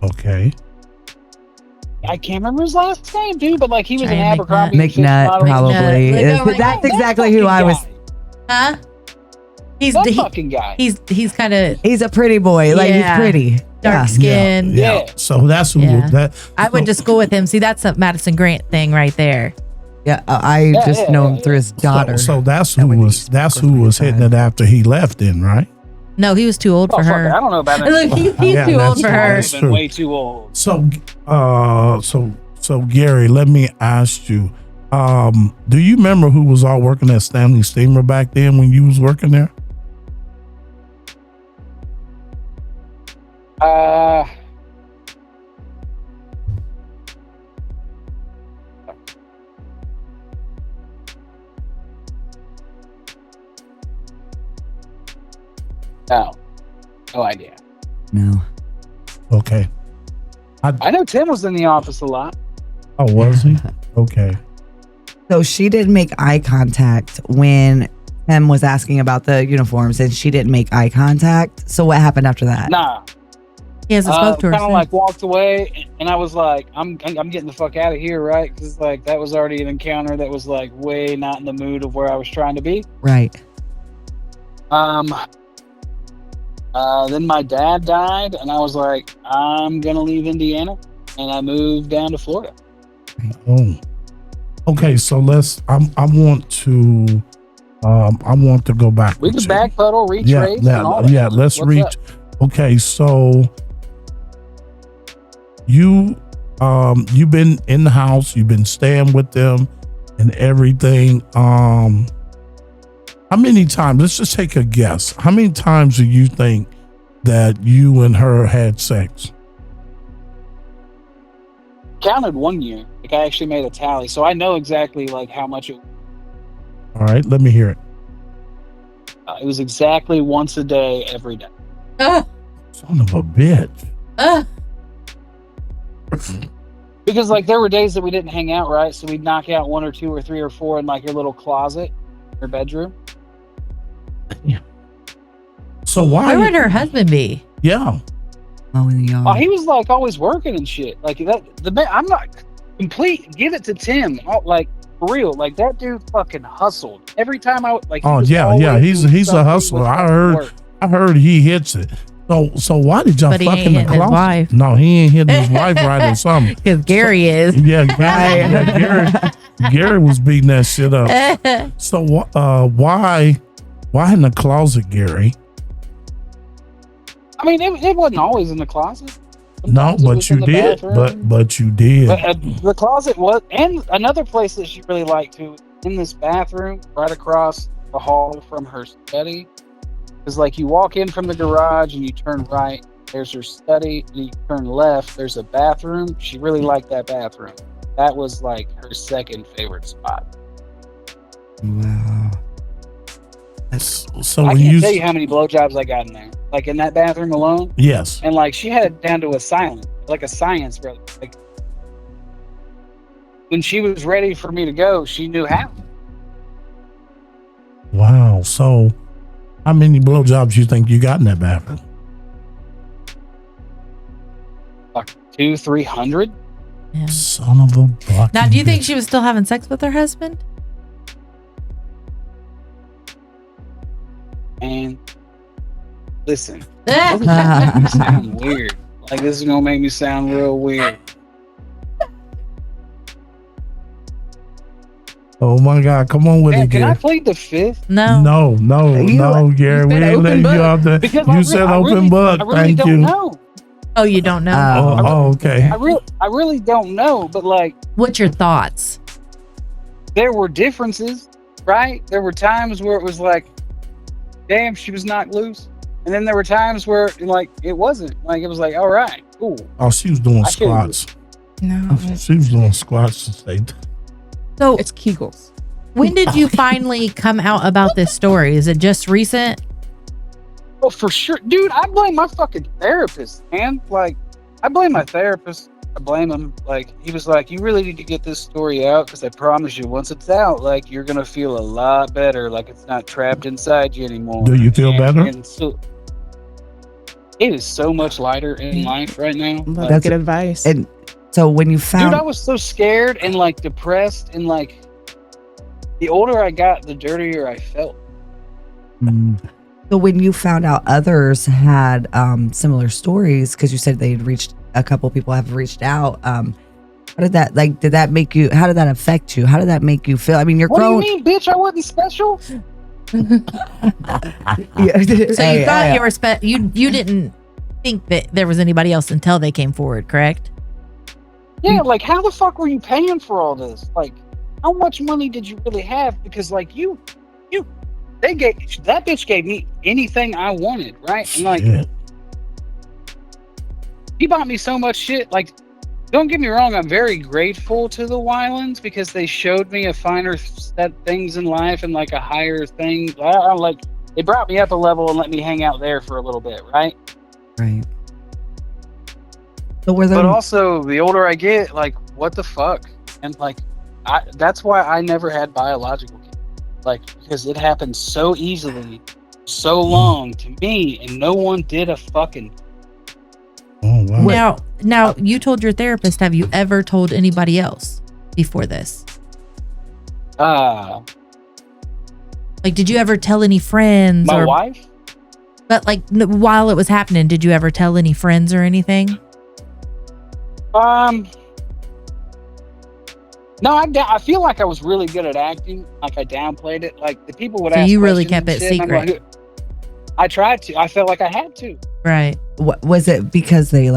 Okay. I can't remember his last name, dude, but like he was Cheyenne an Abercrombie McNutt, probably. McNutt. That's exactly who I was. Huh? He's That fucking guy. He's kind of He's a pretty boy. Like Yeah. he's pretty. dark skin. Yeah. So that's who Yeah. that. I went to school with him. See, that's a Madison Grant thing right there. Yeah, I just know him through his daughter. So that's who was hitting it after he left. Then, right? No, he was too old for fuck her. it. I don't know about Look, that. he's Yeah, too old that's for true. her. That's Been true. way too old. So Gary, let me ask you. Do you remember who was all working at Stanley Steamer back then when you was working there? No idea. No. Okay. I know Tim was in the office a lot. Oh, was he? Okay. So she didn't make eye contact when Tim was asking about the uniforms, and she didn't make eye contact. So what happened after that? Nah. He hasn't spoke to her. Kind of since. like walked away, and I was like, I'm getting the fuck out of here, right? Because like that was already an encounter that was like way not in the mood of where I was trying to be. Right. Then my dad died, and I was like, I'm gonna leave Indiana, and I moved down to Florida. Oh. Okay. So I want to go back. We can backpedal, retrace, and all that. Yeah. Let's What's reach. up? Okay. So you've been in the house, you've been staying with them and everything. How many times, let's just take a guess. How many times do you think that you and her had sex? Counted 1 year. Like I actually made a tally, so I know exactly like how much it. All right, let me hear it. It was exactly once a day, every day. Son of a bitch. Because like there were days that we didn't hang out, right? So we'd knock out 1 or 2 or 3 or 4 in like your little closet, your bedroom. So why? Where would her husband be? Yeah. Oh, in the yard. Oh, he was like always working and shit. Like that. I'm not complete. Give it to Tim. Like for real. Like that dude fucking hustled every time I like. Oh yeah. He's a hustler. I heard he hits it. So why did y'all But he fuck ain't in the hitting his closet? wife. No, he ain't hitting his wife right or something. Because Gary is. Yeah, Gary was beating that shit up. So why in the closet, Gary? I mean, it wasn't always in the closet. No, closet but was you in the did. bathroom. But you did. But the closet was, and another place that she really liked to, in this bathroom, right across the hall from her study, is like you walk in from the garage and you turn right. There's her study. And you turn left. There's a bathroom. She really liked that bathroom. That was like her second favorite spot. Wow. So I when can't tell you how many blowjobs I got in there, like in that bathroom alone. yes, And like she had it down to a science, bro. Like when she was ready for me to go, she knew how. wow. So how many blowjobs you think you got in that bathroom? Like 200-300. Yeah. Son of a bucket. Now, do you think she was still having sex with her husband? And listen, this is gonna make me sound weird. Like this is gonna make me sound real weird. Oh my God! Come on with Man, it, can I Gary. plead the fifth? No. No, Gary. We said ain't open letting you book. out there. Because You said open book. I really Thank don't you. know. Oh, you don't know? Okay. I really don't know. But like, What's your thoughts? there were differences, right? There were times where it was like, damn, she was knocked loose. And then there were times where like it wasn't. Like it was like, all right, cool. Oh, she was doing I shouldn't squats. No, She was doing squats to say. So, it's Kegels. when did you finally come out about this story? Is it just recent? Oh, for sure. Dude, I blame my fucking therapist, man. Like, I blame my therapist. I blame him. Like, he was like, you really need to get this story out because I promise you, once it's out, like, you're going to feel a lot better. Like, it's not trapped inside you anymore. Do you feel better? And so, it is so much lighter in life right now. That's Like, good advice. And so when you found, dude, I was so scared and, like, depressed. And, like, the older I got, the dirtier I felt. so when you found out others had similar stories, because you said they'd reached, a couple people have reached out. How did that, like, did that make you, how did that affect you? How did that make you feel? I mean, you're What grown. do you mean, bitch? I wasn't special? Yeah. So you thought you were you didn't think that there was anybody else until they came forward, correct? Yeah, like how the fuck were you paying for all this? Like, how much money did you really have? Because like that bitch gave me anything I wanted, right? And like, Shit. he bought me so much shit. Like, don't get me wrong, I'm very grateful to the Wylands because they showed me a finer set things in life and like a higher thing. Like, they brought me up a level and let me hang out there for a little bit, right? Right. So were there, But also, the older I get, like, what the fuck? And like, that's why I never had biological kids. Like, because it happened so easily, so long to me, and no one did a fucking. Oh wow. Now you told your therapist. Have you ever told anybody else before this? My Like, did you ever tell any friends? wife? But like, while it was happening, did you ever tell any friends or anything? No, I feel like I was really good at acting. Like I downplayed it. Like the people would So ask. you really questions kept and it shit, and I'm secret. like, I tried to. I felt like I had to. Right. what was it because they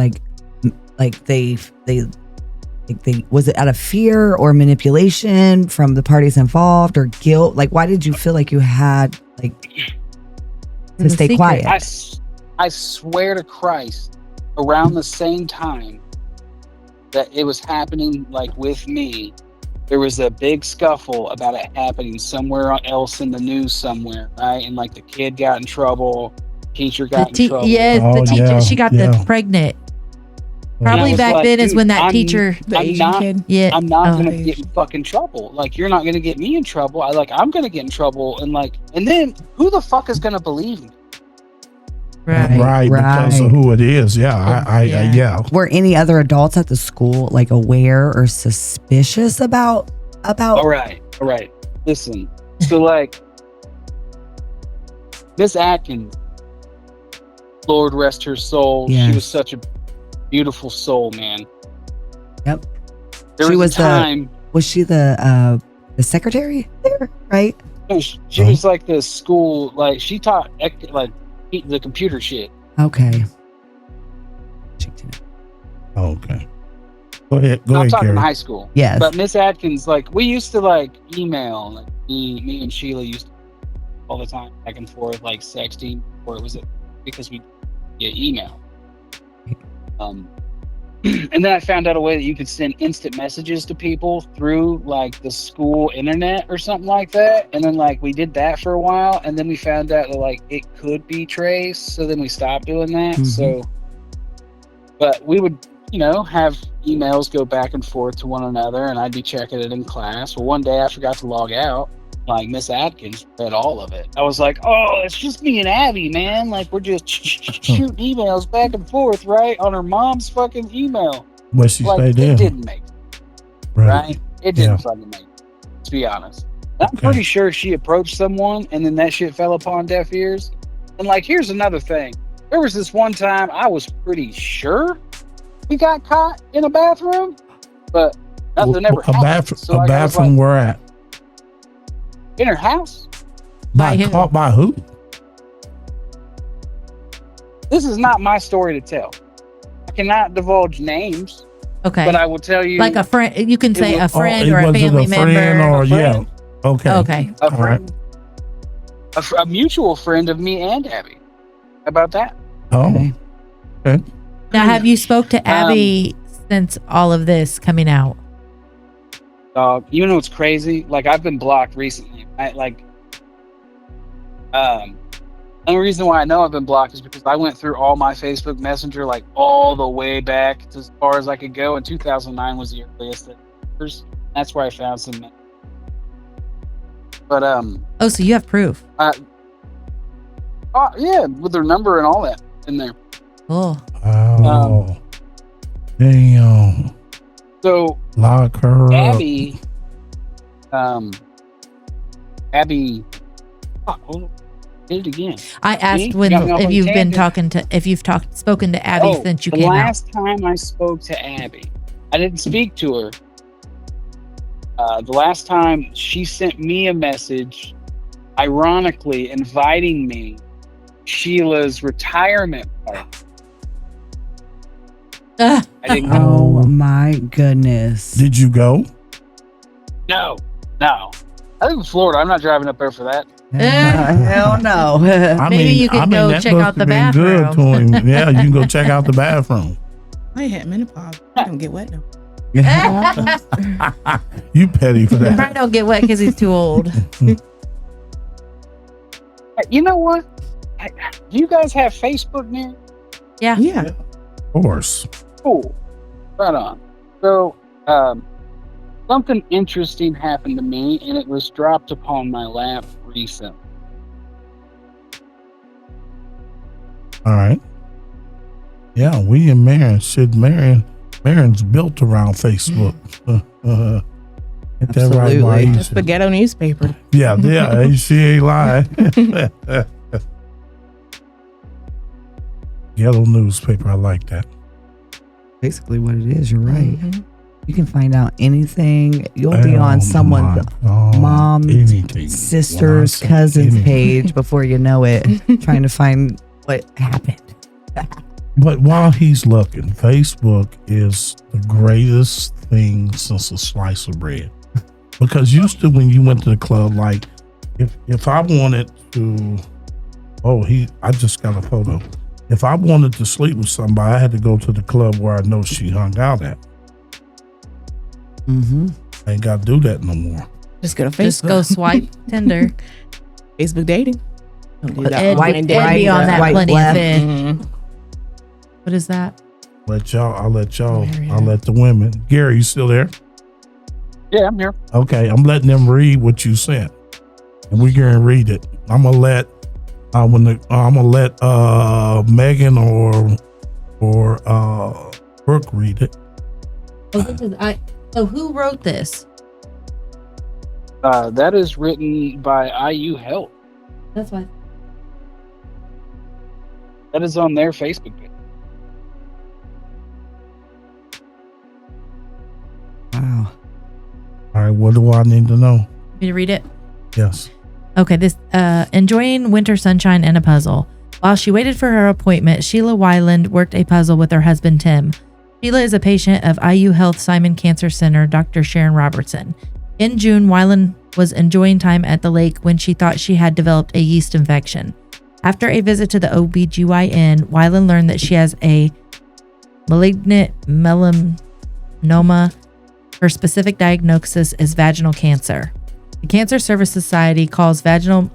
was it out of fear or manipulation from the parties involved or guilt? Like, why did you feel like you had like to was stay secret. quiet? I swear to Christ, around the same time that it was happening, like with me, there was a big scuffle about it happening somewhere else in the news somewhere, right? And like the kid got in trouble, teacher got in trouble. Yes, Oh, the teacher. yeah, She got yeah. the pregnant. And I Probably was back like, then is dude, when that I'm- teacher. The I'm Asian not- kid. Yeah. I'm not Oh. gonna get in fucking trouble. Like you're not gonna get me in trouble. I'm gonna get in trouble. And then who the fuck is gonna believe me? Right. Because of who it is. Yeah. Yeah. Were any other adults at the school like aware or suspicious about All right. Listen. So like Miss Atkins, Lord rest her soul. Yes. She was such a beautiful soul, man. Yep. There She was was a time was she the secretary there, right? she was like the school, like she taught like the computer shit. Okay. Okay. Go ahead. Go I'm ahead, talking Gary. high school. Yes. But Miss Atkins, like, we used to like email. Like, me and Sheila used to all the time back and forth, like sexting, or was it because we get email? And then I found out a way that you could send instant messages to people through like the school internet or something like that. And then like we did that for a while, and then we found out that like it could be traced, so then we stopped doing that. Mhm. So, but we would, have emails go back and forth to one another, and I'd be checking it in class. Well, one day I forgot to log out. Like, Miss Atkins read all of it. I was like, oh, it's just me and Abby, man. Like, we're just shooting emails back and forth, right? On her mom's fucking email. What she Like, say it then? didn't make sense, right? It didn't fucking make sense, to be honest. I'm Okay. pretty sure she approached someone, and then that shit fell upon deaf ears. And, like, here's another thing. There was this one time I was pretty sure we got caught in a bathroom, but nothing ever happened. So, like, I was bathroom like, where at? in her house? By who? Caught by who? This is not my story to tell. I cannot divulge names, Okay. but I will tell you, Like a friend, you can say It a was- friend it or a wasn't family friend member. or A friend. yeah. Okay. Okay. a all right. friend, a mutual friend of me and Abby. How about that? Oh. Okay. Now, have you spoke to Abby since all of this coming out? You know what's crazy? Like, I've been blocked recently. The only reason why I know I've been blocked is because I went through all my Facebook Messenger, like all the way back to as far as I could go, and 2009 was the earliest. That's where I found some. But Oh, so you have proof. yeah, with their number and all that in there. Oh, Oh. Damn. So Lock her Abby, Abby, did it again. I asked See? when Got me off if on a you've been tangent. if you've spoken to Abby since you the came out. last time I spoke to Abby, I didn't speak to her. The last time she sent me a message, ironically inviting me to Sheila's retirement party. I didn't go. Oh my goodness. Did you go? No. I live in Florida. I'm not driving up there for that. Hell no. Maybe you could go that check must out the have been good to him. Yeah, you can go check out the bathroom. I had menopause. I don't get wet no. You petty for that. Probably don't get wet because he's too old. You know what? Do you guys have Facebook now? Yeah. Yeah. Of course. Cool. Right on. So, something interesting happened to me, and it was dropped upon my lap recently. All right. Yeah, we and Marin's built around Facebook. Get that right, Absolutely. Maisha. That's the ghetto newspaper. Yeah, she ain't lying. Yellow newspaper, I like that. Basically what it is, you're right. Mhm. You can find out anything. You'll be Oh, on someone's my God. mom's, Anything. sister's, When I say cousin's anything. page before you know it, trying to find what happened. But while he's looking, Facebook is the greatest thing since a slice of bread. Because used to when you went to the club, like if I wanted to, I just got a photo. If I wanted to sleep with somebody, I had to go to the club where I know she hung out at. Mm-hmm. I ain't got to do that no more. Just go to Just Facebook. go swipe Tinder. Facebook dating. Don't do that Ed, online Ed dating. be on that Swipe plenty left. of it. Mhm. What is that? I'll let Hilarious. the women. Gary, you still there? Yeah, I'm here. Okay, I'm letting them read what you sent, and we're gonna read it. I'm gonna let Megan or Brooke read it. So who wrote this? That is written by IU Health. That's why. That is on their Facebook page. Wow. All right, what do I need to know? Me to read it? Yes. Okay, this enjoying winter sunshine and a puzzle. While she waited for her appointment, Sheila Weiland worked a puzzle with her husband Tim. Sheila is a patient of IU Health Simon Cancer Center, Dr. Sharon Robertson. In June, Weiland was enjoying time at the lake when she thought she had developed a yeast infection. After a visit to the OBGYN, Weiland learned that she has a malignant melanoma. Her specific diagnosis is vaginal cancer. The Cancer Service Society calls vaginal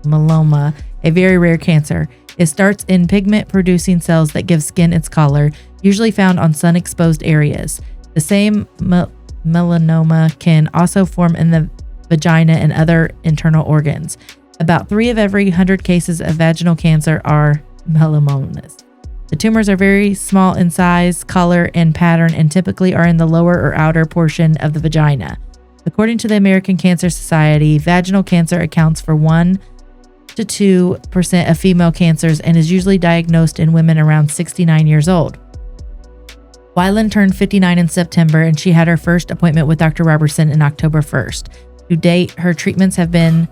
melanoma a very rare cancer. It starts in pigment-producing cells that give skin its color, usually found on sun-exposed areas. The same melanoma can also form in the vagina and other internal organs. About 3 of every 100 cases of vaginal cancer are melanomas. The tumors are very small in size, color, and pattern, and typically are in the lower or outer portion of the vagina. According to the American Cancer Society, vaginal cancer accounts for 1 to 2% of female cancers and is usually diagnosed in women around 69 years old. Weiland turned 59 in September, and she had her first appointment with Dr. Robertson in October 1st. To date, her treatments have been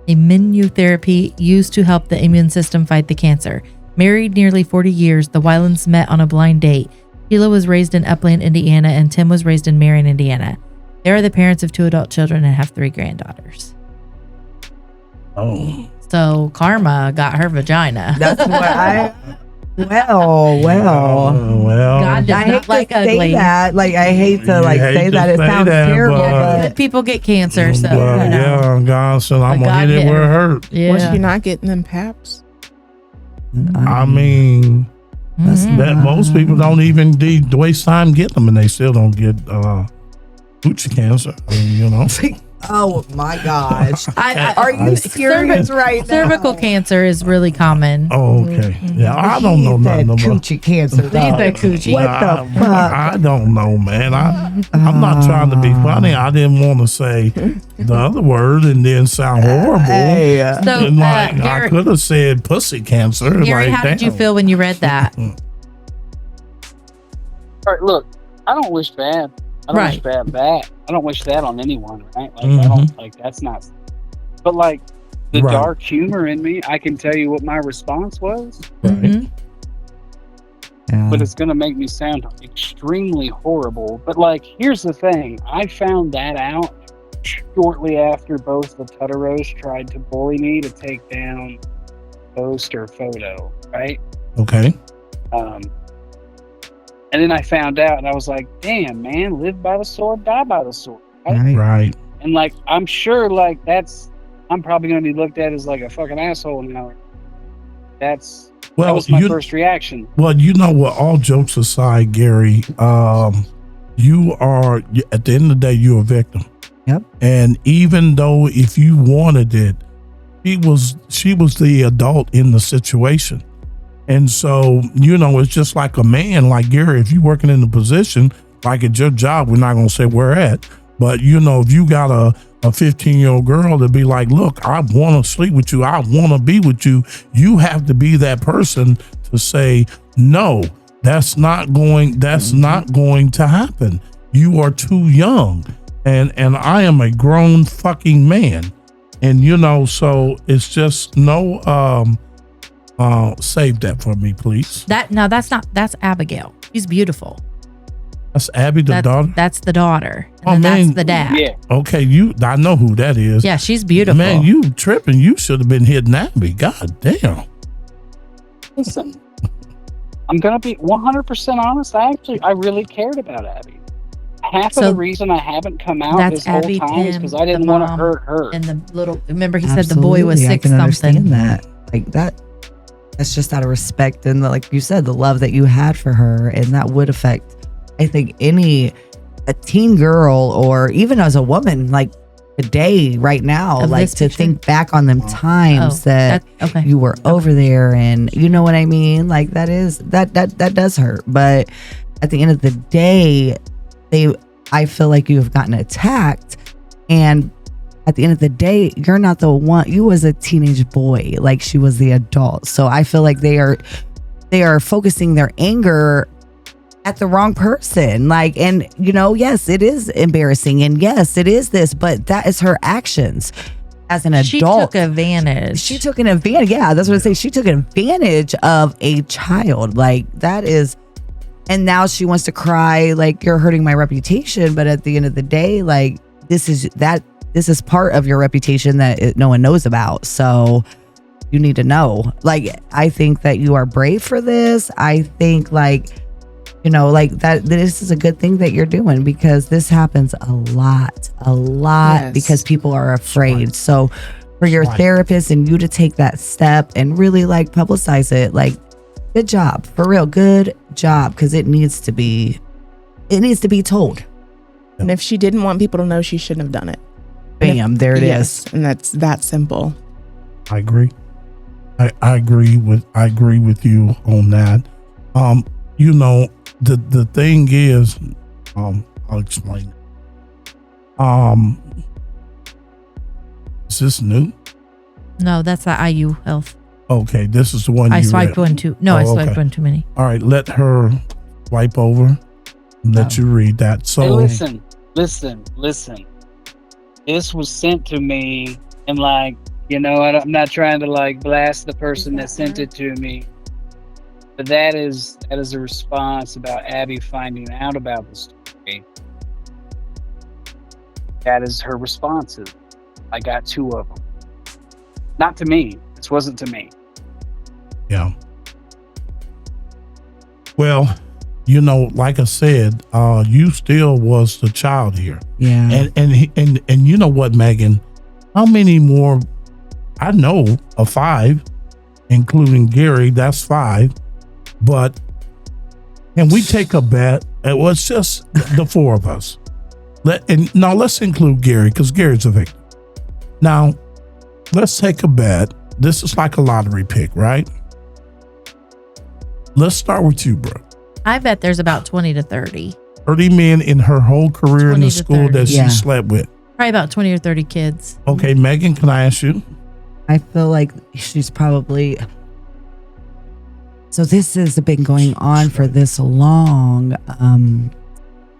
immunotherapy used to help the immune system fight the cancer. Married nearly 40 years, the Weilands met on a blind date. Sheila was raised in Upland, Indiana, and Tim was raised in Marion, Indiana. They are the parents of 2 adult children and have 3 granddaughters. Oh. So Karma got her vagina. That's what I. Well. God does I not hate like to say ugly. that. Like I hate to You hate say to that. It say sounds that, terrible. but- Good people get cancer, so But, yeah, God said, I'm But going to God hit it hit where it her. hurt. yeah. Was she not getting them paps? I mean, Mhm. that most people don't even waste time getting them, and they still don't get coochie cancer. I mean, you know. Oh my gosh! I- Are you serious right now? cervical cancer is really common. Oh, okay. Yeah, I don't know He said nothing about. coochie cancer. He said coochie. What the fuck? I don't know, man. I'm not trying to be funny. I didn't want to say the other word and then sound horrible. Hey, So, And like, I Gary, could have said pussy cancer. Gary, like, how did you damn. feel when you read that? All right, look, I don't wish bad. I don't wish bad. I don't wish that on anyone, right? Like I don't like that's not. But like the Right. dark humor in me, I can tell you what my response was, Mhm. but it's gonna make me sound extremely horrible. But like, here's the thing: I found that out shortly after both the Tutteros tried to bully me to take down post or photo, right? Okay. And then I found out, and I was like, "Damn, man, live by the sword, die by the sword." Right? right. Right. And like, I'm sure, like I'm probably going to be looked at as like a fucking asshole now. That was my first reaction. Well, you know what? All jokes aside, Gary, you are at the end of the day, you're a victim. Yep. And even though if you wanted it, she was the adult in the situation. And so, you know, it's just like a man, like Gary, if you're working in a position, like at your job, we're not going to say where at, but you know, if you got a 15-year-old girl to be like, look, I want to sleep with you, I want to be with you, you have to be that person to say, no, that's not going to happen. You are too young. And I am a grown fucking man. And you know, so it's just no, save that for me, please. That's Abigail. She's beautiful. That's Abby, the daughter. That's the daughter. And Oh, then man. that's the dad. Yeah. Okay, I know who that is. Yeah, she's beautiful. Man, you tripping. You should have been hitting Abby. God damn. Listen, I'm gonna be 100% honest. I really cared about Abby. Half So of the reason I haven't come out that's this whole Abby, time is Tim, because I didn't the want to mom, hurt her. And the little, remember he said the boy was Absolutely, I 6 can something. understand that. Like that. That's just out of respect and like you said, the love that you had for her, and that would affect, I think, a teen girl or even as a woman, like today, right now, Of like this to picture? think back on them times that Okay. you were over there, and you know what I mean. Like that does hurt, but at the end of the day, I feel like you have gotten attacked, and at the end of the day, you're not the one. You was a teenage boy, like she was the adult. So I feel like they are focusing their anger at the wrong person. Like, and you know, yes, it is embarrassing, and yes, it is this, but that is her actions as an She adult. took advantage. She took an advantage. Yeah, that's what I say. She took advantage of a child. Like that is And now she wants to cry like you're hurting my reputation. But at the end of the day, like this is part of your reputation that no one knows about. So you need to know. Like, I think that you are brave for this. I think like, you know, like that this is a good thing that you're doing, because this happens a lot Yes. because people are afraid. So for your therapist and you to take that step and really like publicize it, like, good job, for real, good job, because it needs to be told. And if she didn't want people to know, she shouldn't have done it. Bam, there it is. And that's that simple. I agree. I agree with you on that. You know, the thing is, I'll explain. Is this new? No, that's the IU Health. Okay, this is the one I you swiped read. one too. No, I swiped okay. one too many. All right, let her swipe over and let you read that. So Hey, listen. This was sent to me, and like, you know, I'm not trying to like blast the person that sent it to me, but that is a response about Abby finding out about the story. That is her responses. I got 2 of them. Not to me. This wasn't to me. yeah. Well, you know, like I said, you still was the child here. Yeah. And you know what, Megan? How many more? I know of 5, including Gary. That's 5. But can we take a bet? It was just the 4 of us. Let's include Gary, because Gary's a victim. Now, let's take a bet. This is like a lottery pick, right? Let's start with you, Brooke. I bet there's about 20 to 30. 30 men in her whole career in 20 the to school 30. that Yeah. she slept with. Probably about 20 or 30 kids. Okay, Megan, can I ask you? I feel like she's probably. So this has been going on for this long.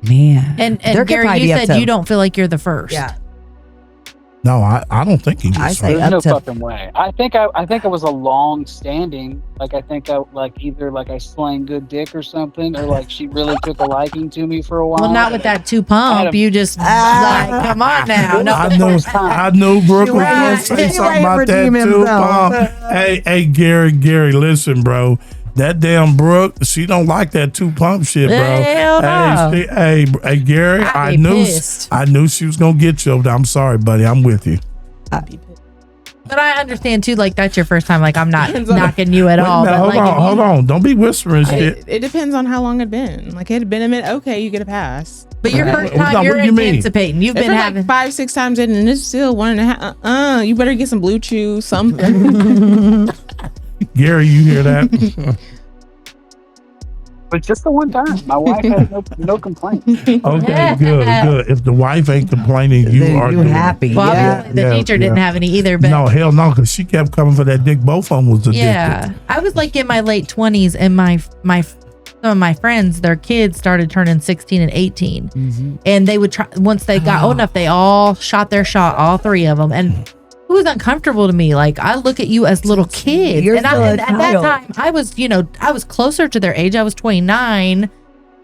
Man. And There could Gary, probably you be up said to- you don't feel like you're the first. Yeah. No, I don't think he I just. say There's up no to- fucking way. I think I was a long standing. Like, I think I like either like I slang good dick or something, or like she really took a liking to me for a while. Well, not with that 2 pump. Adam. You just like, come on now. No, I knew Brooke was going to say She something about that redeem too. himself. Hey, Gary, listen, bro. That damn Brooke, she don't like that 2 pump shit, bro. Hell no. Hey, Gary, I'd be pissed. I knew she was gonna get you over there. I'm sorry, buddy. I'm with you. But I understand too, like that's your first time. Like I'm not knocking you at Wait a all. minute, But like, if you- hold on. Don't be whispering shit. It depends on how long it'd been. Like, it had been a minute. Okay, you get a pass. But your first No, time, what you're do you mean? anticipating. You've If been it's having. like 5-6 times in, and it's still 1.5. You better get some Blue Chew, something. Gary, you hear that? But just the one time. My wife had no complaints. Okay, good. If the wife ain't complaining, you Then are you doing happy. Well, Yeah. obviously the teacher didn't have any either. But No, hell no, because she kept coming for that dick. Both of them was addicted. yeah, I was like in my late 20s, and my some of my friends, their kids started turning 16 and 18, Mhm. and they would try. Once they got old enough, they all shot their shot, all 3 of them, and it was uncomfortable to me. Like, I look at you as little kids, You're and still a at that child. time I was closer to their age. I was 29.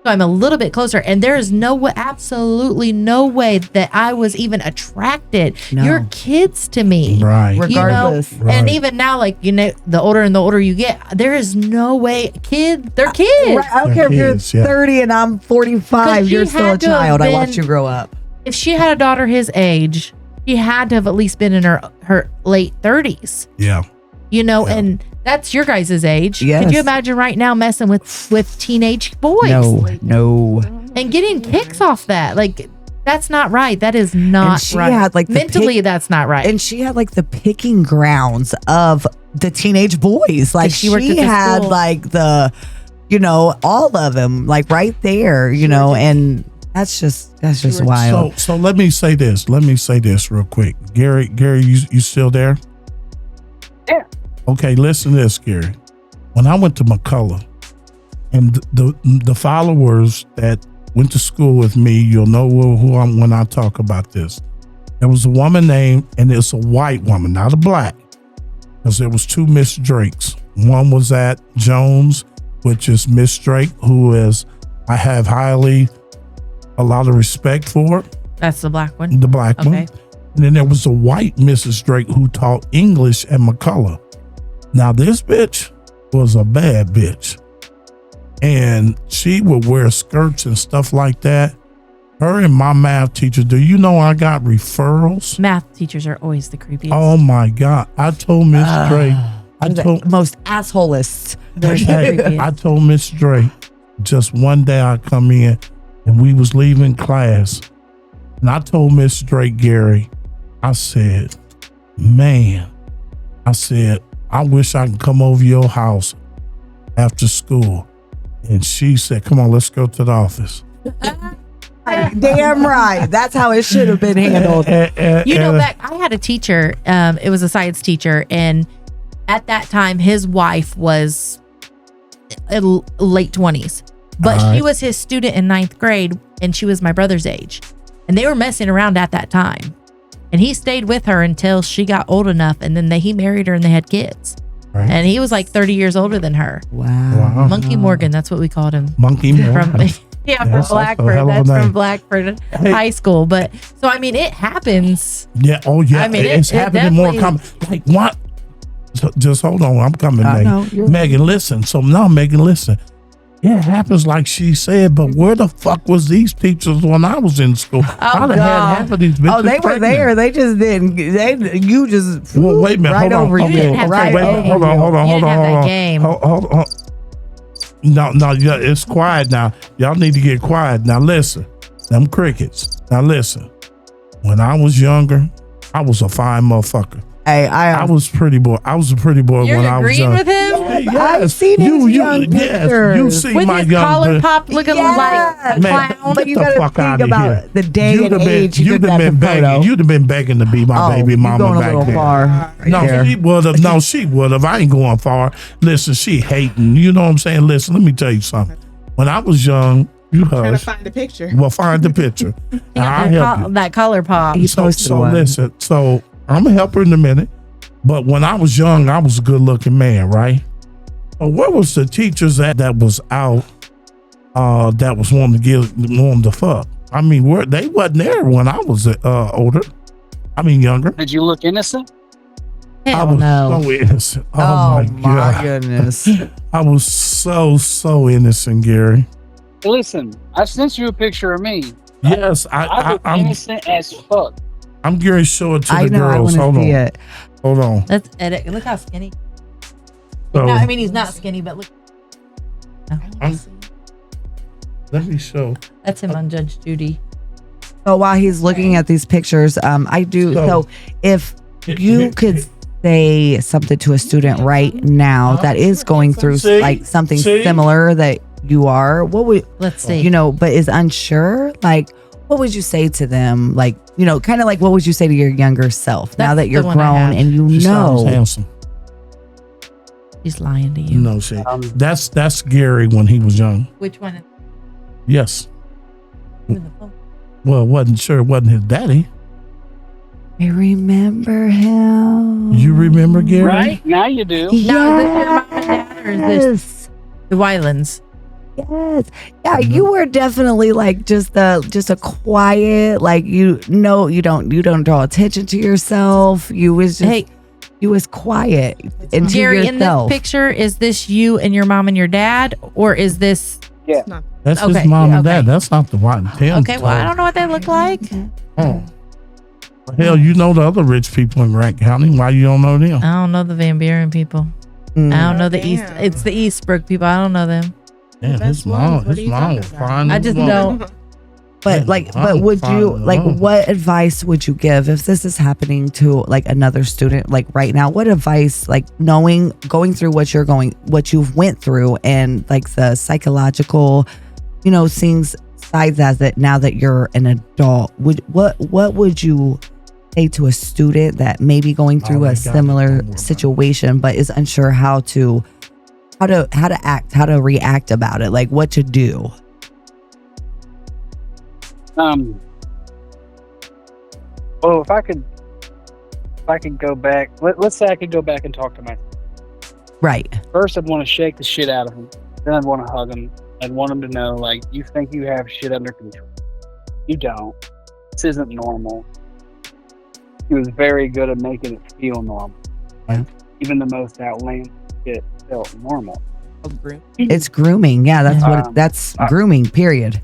So I'm a little bit closer, and there is absolutely no way that I was even attracted. No. You're kids to me. Right. Regardless. You know, Right. and even now, like, the older you get, there is no way. They're kids. Right, I don't care if you're Kids, yeah. 30 and I'm 45. She You're still a had to have child. I been- watched you grow up. If she had a daughter his age, she had to have at least been in her late 30s. Yeah. You know, Yeah. and that's your guys' age. Yes. Could you imagine right now messing with teenage boys No. and getting kicks off that? Like, that's not right. That is not And she right. had, like, the mentally, that's not right. And she had like the picking grounds of the teenage boys. Like she she, worked at the had school. like the, all of them like right there, and that's just wild. So let me say this. Real quick. Gary, you still there? Yeah. Okay, listen to this, Gary. When I went to McCullough, and the followers that went to school with me, you'll know who I'm when I talk about this. There was a woman named, and it's a white woman, not a black, because there was 2 Miss Drakes. One was at Jones, which is Miss Drake, who is I have a lot of respect for. That's the black one. The black one. Okay. And then there was a white Mrs. Drake who taught English at McCullough. Now this bitch was a bad bitch. And she would wear skirts and stuff like that. Her and my math teacher, do you know I got referrals? Math teachers are always the creepiest. Oh my God. I told Miss Drake, Most assholist. I told Miss Drake, just one day I come in and we was leaving class. And I told Miss Drake, Gary, I said, man, I wish I could come over your house after school. And she said, come on, let's go to the office. Damn right. That's how it should have been handled. You know, back I had a teacher, it was a science teacher, and at that time his wife was late 20s, but she was his student in 9th grade, and she was my brother's age, and they were messing around at that time, and he stayed with her until she got old enough, and then he married her and they had kids. Right. And he was like 30 years older than her. Wow. Monkey Morgan, that's what we called him. Monkey Morgan. From Blackford. That's from Blackford High School. But so I mean, it happens. Yeah. Oh yeah. I mean, it's happening more common. Like what? So, just hold on. I'm coming, Megan. Megan, listen. So now, Megan, listen. It happens like she said, but where the fuck was these teachers when I was in school? I had half of these bitches. Oh, they were there. They just didn't. You just well, wait a minute. Right over you. Hold on. No, yeah, it's quiet now. Y'all need to get quiet. Now listen, them crickets. Now listen, when I was younger, I was a fine motherfucker. Hey, I was pretty boy. I was a pretty boy when I was young. You're agreeing with him? Yes, I've seen his young pictures. you see with my his young collar pop looking like a clown. But you Get the gotta fuck think outta about here. the day and age you You'd took have that been begging. photo. You'd have been begging to be my baby mama going back a little then. far. No, There. she would have. No, she would have. I ain't going far. Listen, she hating. You know what I'm saying? Listen, let me tell you something. When I was young, you Trying to hush. find the picture. Well, find the picture. I'll help you. That color pop. So listen. So I'm gonna help her in a minute. But when I was young, I was a good looking man, right? But where was the teachers that was out? That was wanting to fuck. I mean, they wasn't there when I was older. I mean, younger. Did you look innocent? I was so innocent. Oh my goodness. I was so innocent, Gary. Listen, I sent you a picture of me. Yes, I look innocent as fuck. I'm going to show it to I the know. girls. I want to see it. Hold on. Let's edit. Look how skinny. So, No, I mean, he's not skinny, but look. Let me show. That's him on Judge Judy. So while he's looking at these pictures, I do. So if you could say something to a student right now that is going through like something similar that you are, what would, let's see, but is unsure, like, what would you say to them? Like, kind of like, what would you say to your younger self now that you're grown and She sounds handsome. He's lying to you. No shit. That's Gary when he was young. Which one? Yes. Well, wasn't his daddy. I remember him. You remember Gary? Right? Now you do. Now, is this your mom and dad or is this the Wylands? Yes. Yeah, you were definitely like just a quiet, like you don't draw attention to yourself. You was just you was quiet and Gary, yourself. in this picture, is this you and your mom and your dad, or is this? Yeah, that's his mom and dad. That's not the one. Okay, well, I don't know what they look like. Oh, hell, you know the other rich people in Grant County. Why you don't know them? I don't know the Van Buren people. I don't know the East. It's the Eastbrook people. I don't know them. Yeah, his mom was fine. I just don't. But would you what advice would you give if this is happening to like another student like right now? What advice, like going through what you've went through and like the psychological, seeing sides as it now that you're an adult? What would you say to a student that may be going through a similar situation but is unsure how to act, how to react about it, like what to do? Well, if I could go back, let's say I could go back and talk to my right. First, I'd want to shake the shit out of him. Then I'd want to hug him. I'd want him to know, like, you think you have shit under control. You don't. This isn't normal. He was very good at making it feel normal. Right. Even the most outlandish shit felt normal. It's grooming. Yeah, that's that's grooming, period.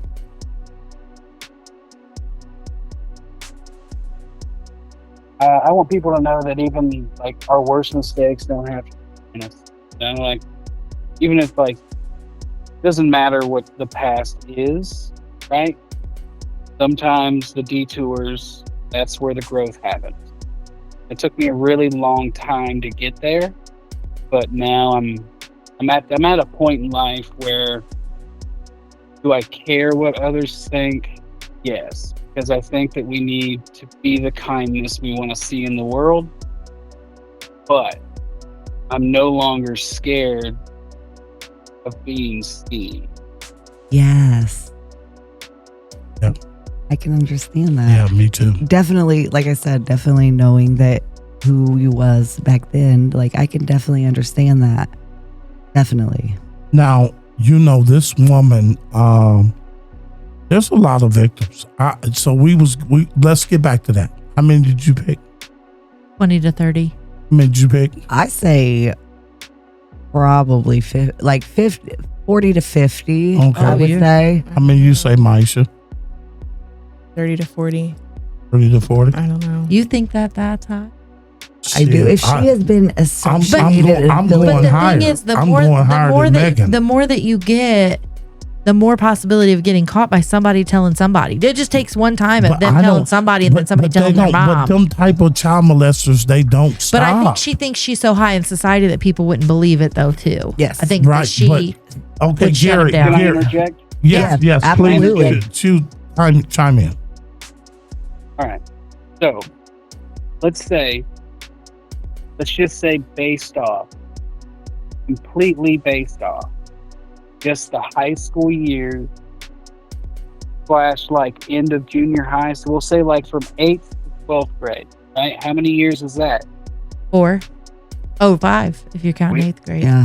I want people to know that even like our worst mistakes don't have to be us. You know, like even if like doesn't matter what the past is, right? Sometimes the detours, that's where the growth happens. It took me a really long time to get there, but now I'm at a point in life where do I care what others think? Yes, because I think that we need to be the kindness we want to see in the world, but I'm no longer scared of being seen. Yes. Yep. I can understand that. Yeah, me too. Definitely, like I said, definitely knowing that who you was back then, like I can definitely understand that. Definitely. Now, you know, this woman, there's a lot of victims. Let's get back to that. How many did you pick? 20 to 30. How many did you pick? I say probably 40 to 50. Okay. I would say. How many you say, Maisha? 30 to 40. 30 to 40? I don't know. You think that's high? I do. If she has been associated, I'm going But the higher. thing is, the I'm more going higher than Megan. the more that you get, the more possibility of getting caught by somebody telling somebody. It just takes one time of But them I telling don't- somebody and then somebody they telling their don't- mom. But them type of child molesters, they don't stop. But I think she thinks she's so high in society that people wouldn't believe it, though, too. Yes. I think Right, that she. okay, would shut Gary. it down. Can I Gary interject? yes, Yeah, absolutely. please. Chime in. All right. So let's just say based off, completely based off just the high school years / like end of junior high. So we'll say like from 8th to 12th grade, right? How many years is that? 4. Oh, 5, if you're counting 8th grade. Yeah.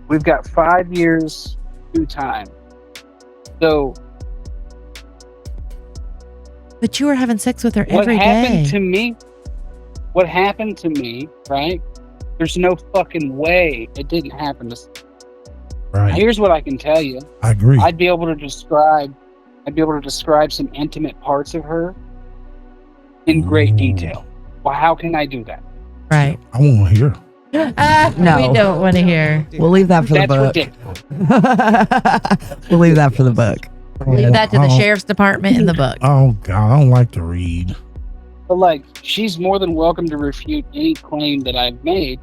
We've got 5 years through time. So But you were having sex with her what every happened day. to me? What happened to me, right? There's no fucking way it didn't happen to. Right. Here's what I can tell you. I agree. I'd be able to describe some intimate parts of her in great detail. Well, how can I do that? Right. I want to hear. No. We don't want to hear. We'll leave that for the That's book. ridiculous. We'll leave that for the book. Leave that to the Oh, sheriff's department in the book. Oh, God. I don't like to read. But like, she's more than welcome to refute any claim that I've made.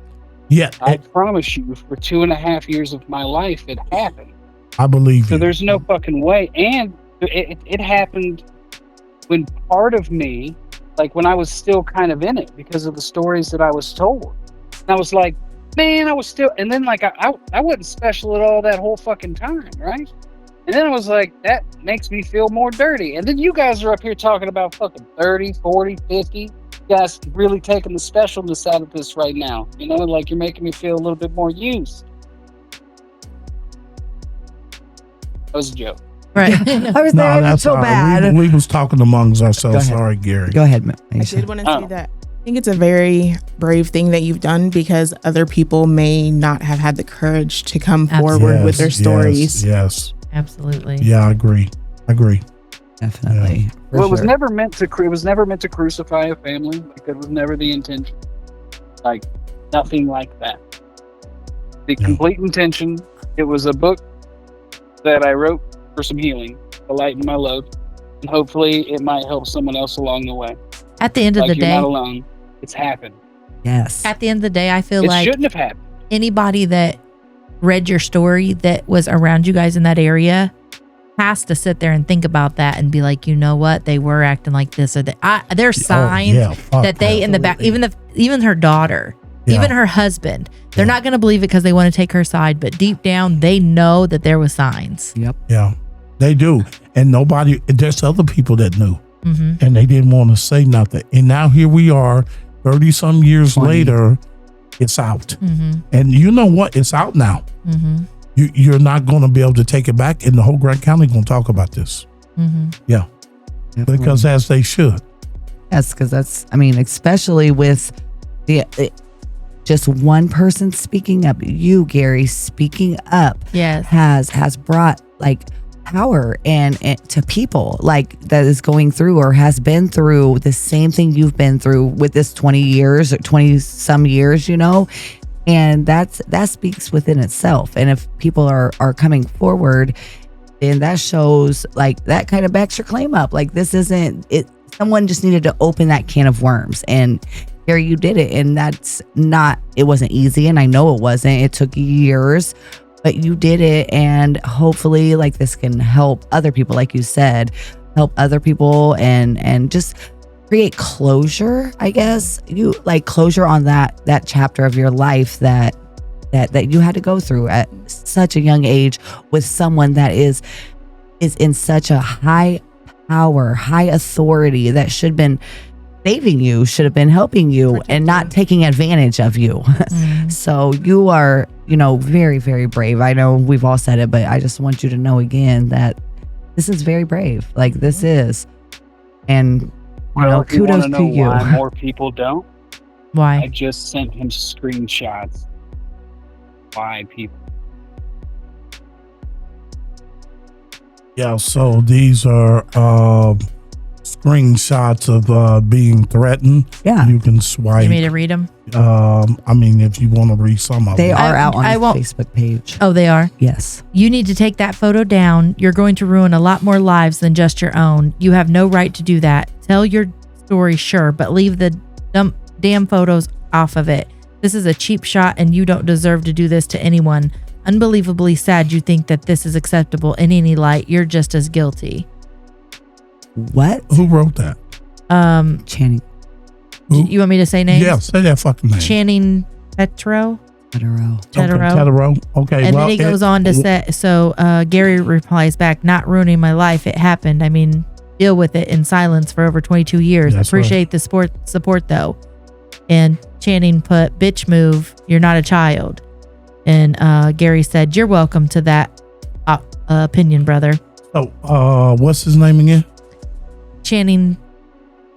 Yeah, I promise you, for 2.5 years of my life, it happened. I believe So you. there's no fucking way. And it happened when part of me, like when I was still kind of in it because of the stories that I was told. And I was like, man, I was still, and then like I wasn't special at all that whole fucking time, right? And then I was like, that makes me feel more dirty. And then you guys are up here talking about fucking 30, 40, 50. You guys really taking the specialness out of this right now. You know, like you're making me feel a little bit more used. That was a joke. Right. I was there. It was so all right. bad. We was talking amongst ourselves. Go ahead. Sorry, Gary. Go ahead, I Maisha. did want to Oh. say that I think it's a very brave thing that you've done because other people may not have had the courage to come forward with their stories. Yes. Absolutely. Yeah, I agree. Definitely. For Well, it was sure. never meant to. It was never meant to crucify a family. Like that was never the intention. Like nothing like that. The Yeah. complete intention. It was a book that I wrote for some healing, to lighten my load, and hopefully it might help someone else along the way. At the end of Like the you're day, not alone. It's happened. Yes. at the end of the day, I feel It like shouldn't have happened. anybody that read your story that was around you guys in that area has to sit there and think about that and be like, you know what, they were acting like this or that. There's signs fuck that they in the back, even her daughter, Yeah. even her husband, they're Yeah. not going to believe it because they want to take her side, but deep down they know that there was signs. Yeah, they do. And there's other people that knew Mm-hmm. and they didn't want to say nothing. And now here we are 30 some years 20. later, it's out. Mm-hmm. And you know what? It's out now. Mm-hmm. you're not going to be able to take it back, and the whole Grant County going to talk about this. Mm-hmm. Yeah, because as they should. Yes, because especially with the just one person speaking up, you, Gary, speaking up, Yes, has brought like power and to people like that is going through or has been through the same thing you've been through with this 20 years or 20 some years, and that speaks within itself. And if people are coming forward, then that shows like that kind of backs your claim up. Like this isn't it. Someone just needed to open that can of worms, and Gary, you did it. And it wasn't easy, and I know it wasn't. It took years, but you did it, and hopefully like this can help other people, like you said, help other people and just create closure, I guess. You like closure on that chapter of your life that you had to go through at such a young age with someone that is in such a high power, high authority that should have been saving you, should have been helping you and not taking advantage of you. Mm-hmm. So you are, very, very brave. I know we've all said it, but I just want you to know again that this is very brave. Like this is. And kudos to you. Why more people don't? Why? I just sent him screenshots. Why people? Yeah, so these are screenshots of being threatened. Yeah. You can swipe. You want me to read them? If you want to read some of them. They are out on his Facebook page. Oh, they are? Yes. You need to take that photo down. You're going to ruin a lot more lives than just your own. You have no right to do that. Tell your story, sure, but leave the damn photos off of it. This is a cheap shot and you don't deserve to do this to anyone. Unbelievably sad you think that this is acceptable in any light. You're just as guilty. What? Who wrote that? Channing. Who? You want me to say names? Yeah, say that fucking name. Channing Petro. Tetero. Okay. And then he goes on to say, so Gary replies back, not ruining my life. It happened. I mean, deal with it in silence for over 22 years. That's Appreciate the support though. And Channing put, bitch move. You're not a child. And Gary said, you're welcome to that opinion, brother. Oh, what's his name again? Channing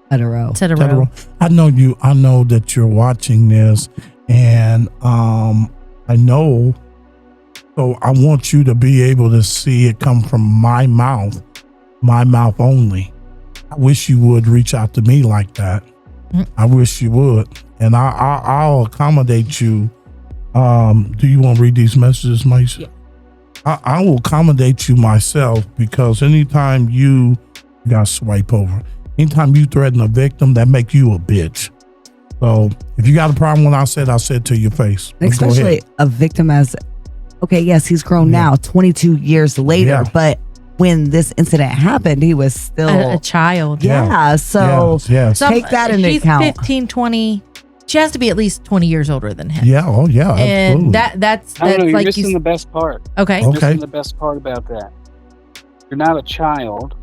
Tetero. I know that you're watching this, and I know. So I want you to be able to see it come from my mouth only. I wish you would reach out to me like that. I wish you would, and I'll accommodate you. Do you want to read these messages, Maisha? Yeah. I will accommodate you myself, because anytime you got swipe over, anytime you threaten a victim, that make you a bitch. So if you got a problem with what I said to your face. Especially a victim yes, he's grown now 22 years later, but when this incident happened, he was still a child. Yeah. So yes. take that into account. She's 15, 20. She has to be at least 20 years older than him. Yeah. Oh, yeah. And absolutely. that's You're like missing the best part. Okay. You're missing the best part about that. You're not a child.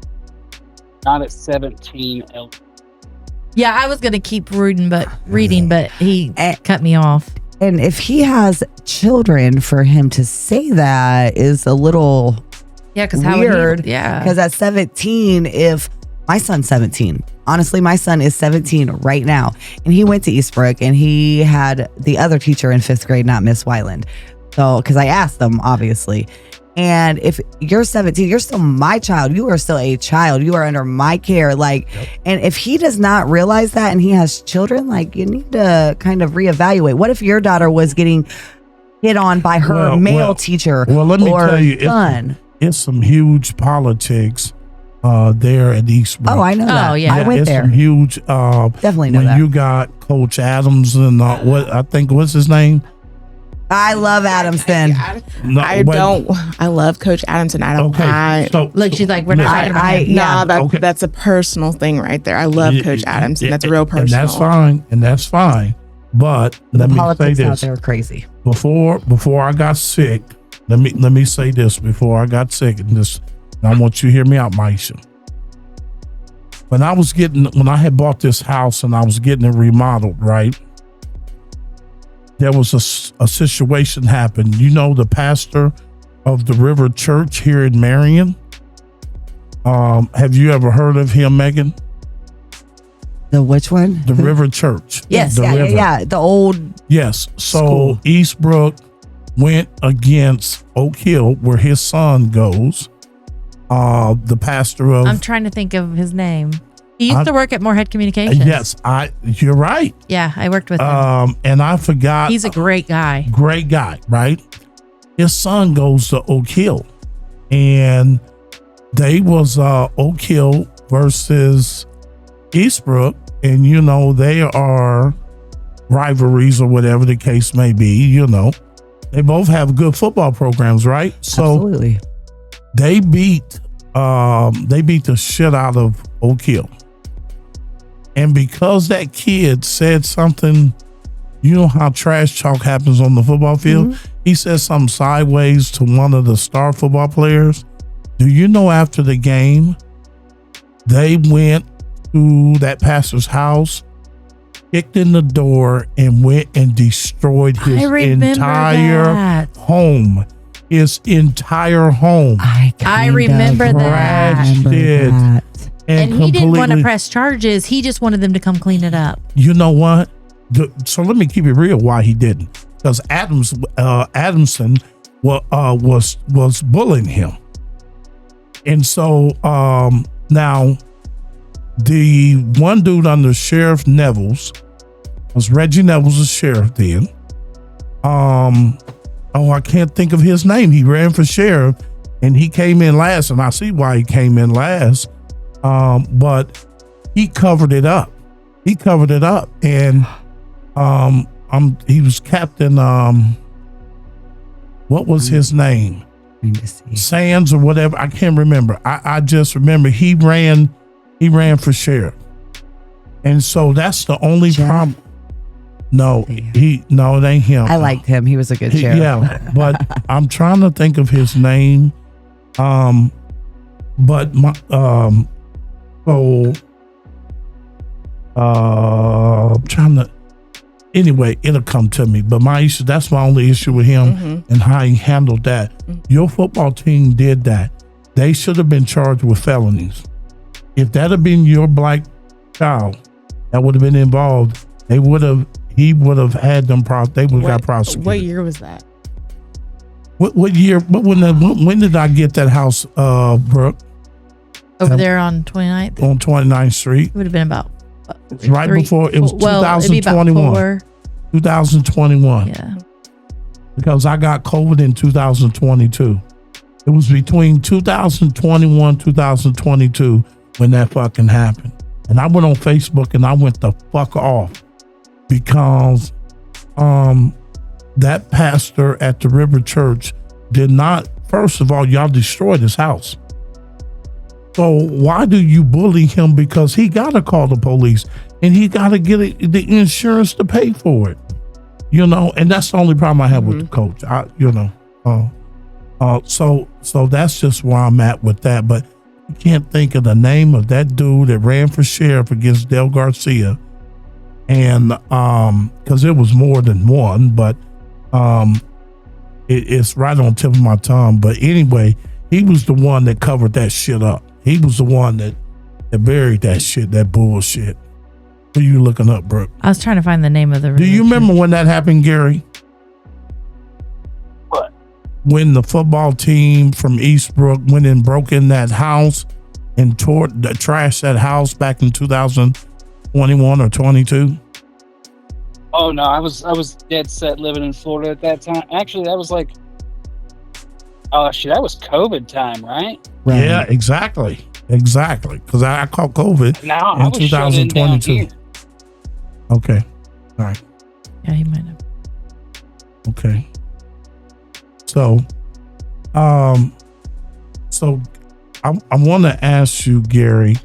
Not at 17. Yeah, I was gonna keep reading, but he cut me off. And if he has children, for him to say that is a little because weird. Yeah, because at 17, if my son's 17, honestly, my son is 17 right now, and he went to Eastbrook, and he had the other teacher in 5th grade, not Miss Weiland. So, because I asked them, obviously. And if you're 17, you're still my child. You are still a child. You are under my care. And if he does not realize that and he has children, you need to kind of reevaluate. What if your daughter was getting hit on by her male teacher? Well, let me tell you, son? It's some huge politics there at Eastbrook. Oh, I know that. Oh, yeah. I went it's there. Some huge. Definitely know when that. you got Coach Adams and what's his name? I love Adamson. I love Coach Adamson. I don't. Okay. Look, she's like, we're not talking about him. That's a personal thing right there. I love Coach Adamson. That's real personal. And that's fine. But let me say politics out this. there are crazy. Before I got sick, let me say this. Before I got sick, and I want you to hear me out, Maisha. When I had bought this house and I was getting it remodeled, right? There was a situation happened. The pastor of the River Church here in Marion. Have you ever heard of him, Megan? The which one? The River Church. Yes, the river. yeah. The old. Yes. So school. Eastbrook went against Oak Hill, where his son goes. The pastor of. I'm trying to think of his name. He used to work at Moorhead Communications. Yes, you're right. Yeah, I worked with him. And I forgot. He's a great guy. Great guy, right? His son goes to Oak Hill, and they was Oak Hill versus Eastbrook, and they are rivalries or whatever the case may be. They both have good football programs, right? So Absolutely. they beat the shit out of Oak Hill, and because that kid said something, how trash talk happens on the football field. Mm-hmm. He said something sideways to one of the star football players. Do you know after the game, they went to that pastor's house, kicked in the door, and went and destroyed his entire home. His entire home. I remember that. And he didn't want to press charges. He just wanted them to come clean it up. You know what? So let me keep it real why he didn't. Because Adamson was bullying him. And so now the one dude under Sheriff Nevels was Reggie Nevels, the sheriff then. I can't think of his name. He ran for sheriff and he came in last, and I see why he came in last. But he covered it up. And he was Captain what was his name? Sands or whatever. I can't remember. I just remember he ran for sheriff. And so that's the only problem. No, it ain't him. I liked him. He was a good sheriff. Yeah, but I'm trying to think of his name. I'm trying to. Anyway, it'll come to me. But my issue, that's my only issue with him and how he handled that. Your football team did that. They should have been charged with felonies. If that had been your black child that would have been involved, he would have had them. They would have got prosecuted. What year was that? What year? When did I get that house, Brooke? Over there on 29th? On 29th Street. It would have been about right before it was 2021. 2021. Yeah. Because I got COVID in 2022. It was between 2021, 2022 when that fucking happened. And I went on Facebook and I went the fuck off because that pastor at the River Church did not, first of all, y'all destroyed his house. So why do you bully him? Because he got to call the police and he got to get the insurance to pay for it, and that's the only problem I have with the coach. So that's just where I'm at with that. But you can't think of the name of that dude that ran for sheriff against Del Garcia. And because it was more than one, but it's right on the tip of my tongue. But anyway, he was the one that covered that shit up. He was the one that buried that shit, that bullshit. What are you looking up, Brooke? I was trying to find the name of the Do you remember when that happened, Gary? What? When the football team from Eastbrook went and broke in that house and trashed that house back in 2021 or 22? Oh no, I was dead set living in Florida at that time. Actually, that was like, oh shit, that was COVID time, right? Yeah, exactly. Because I caught COVID in 2022. Okay. All right. Yeah, he might have. Okay. So I want to ask you, Gary,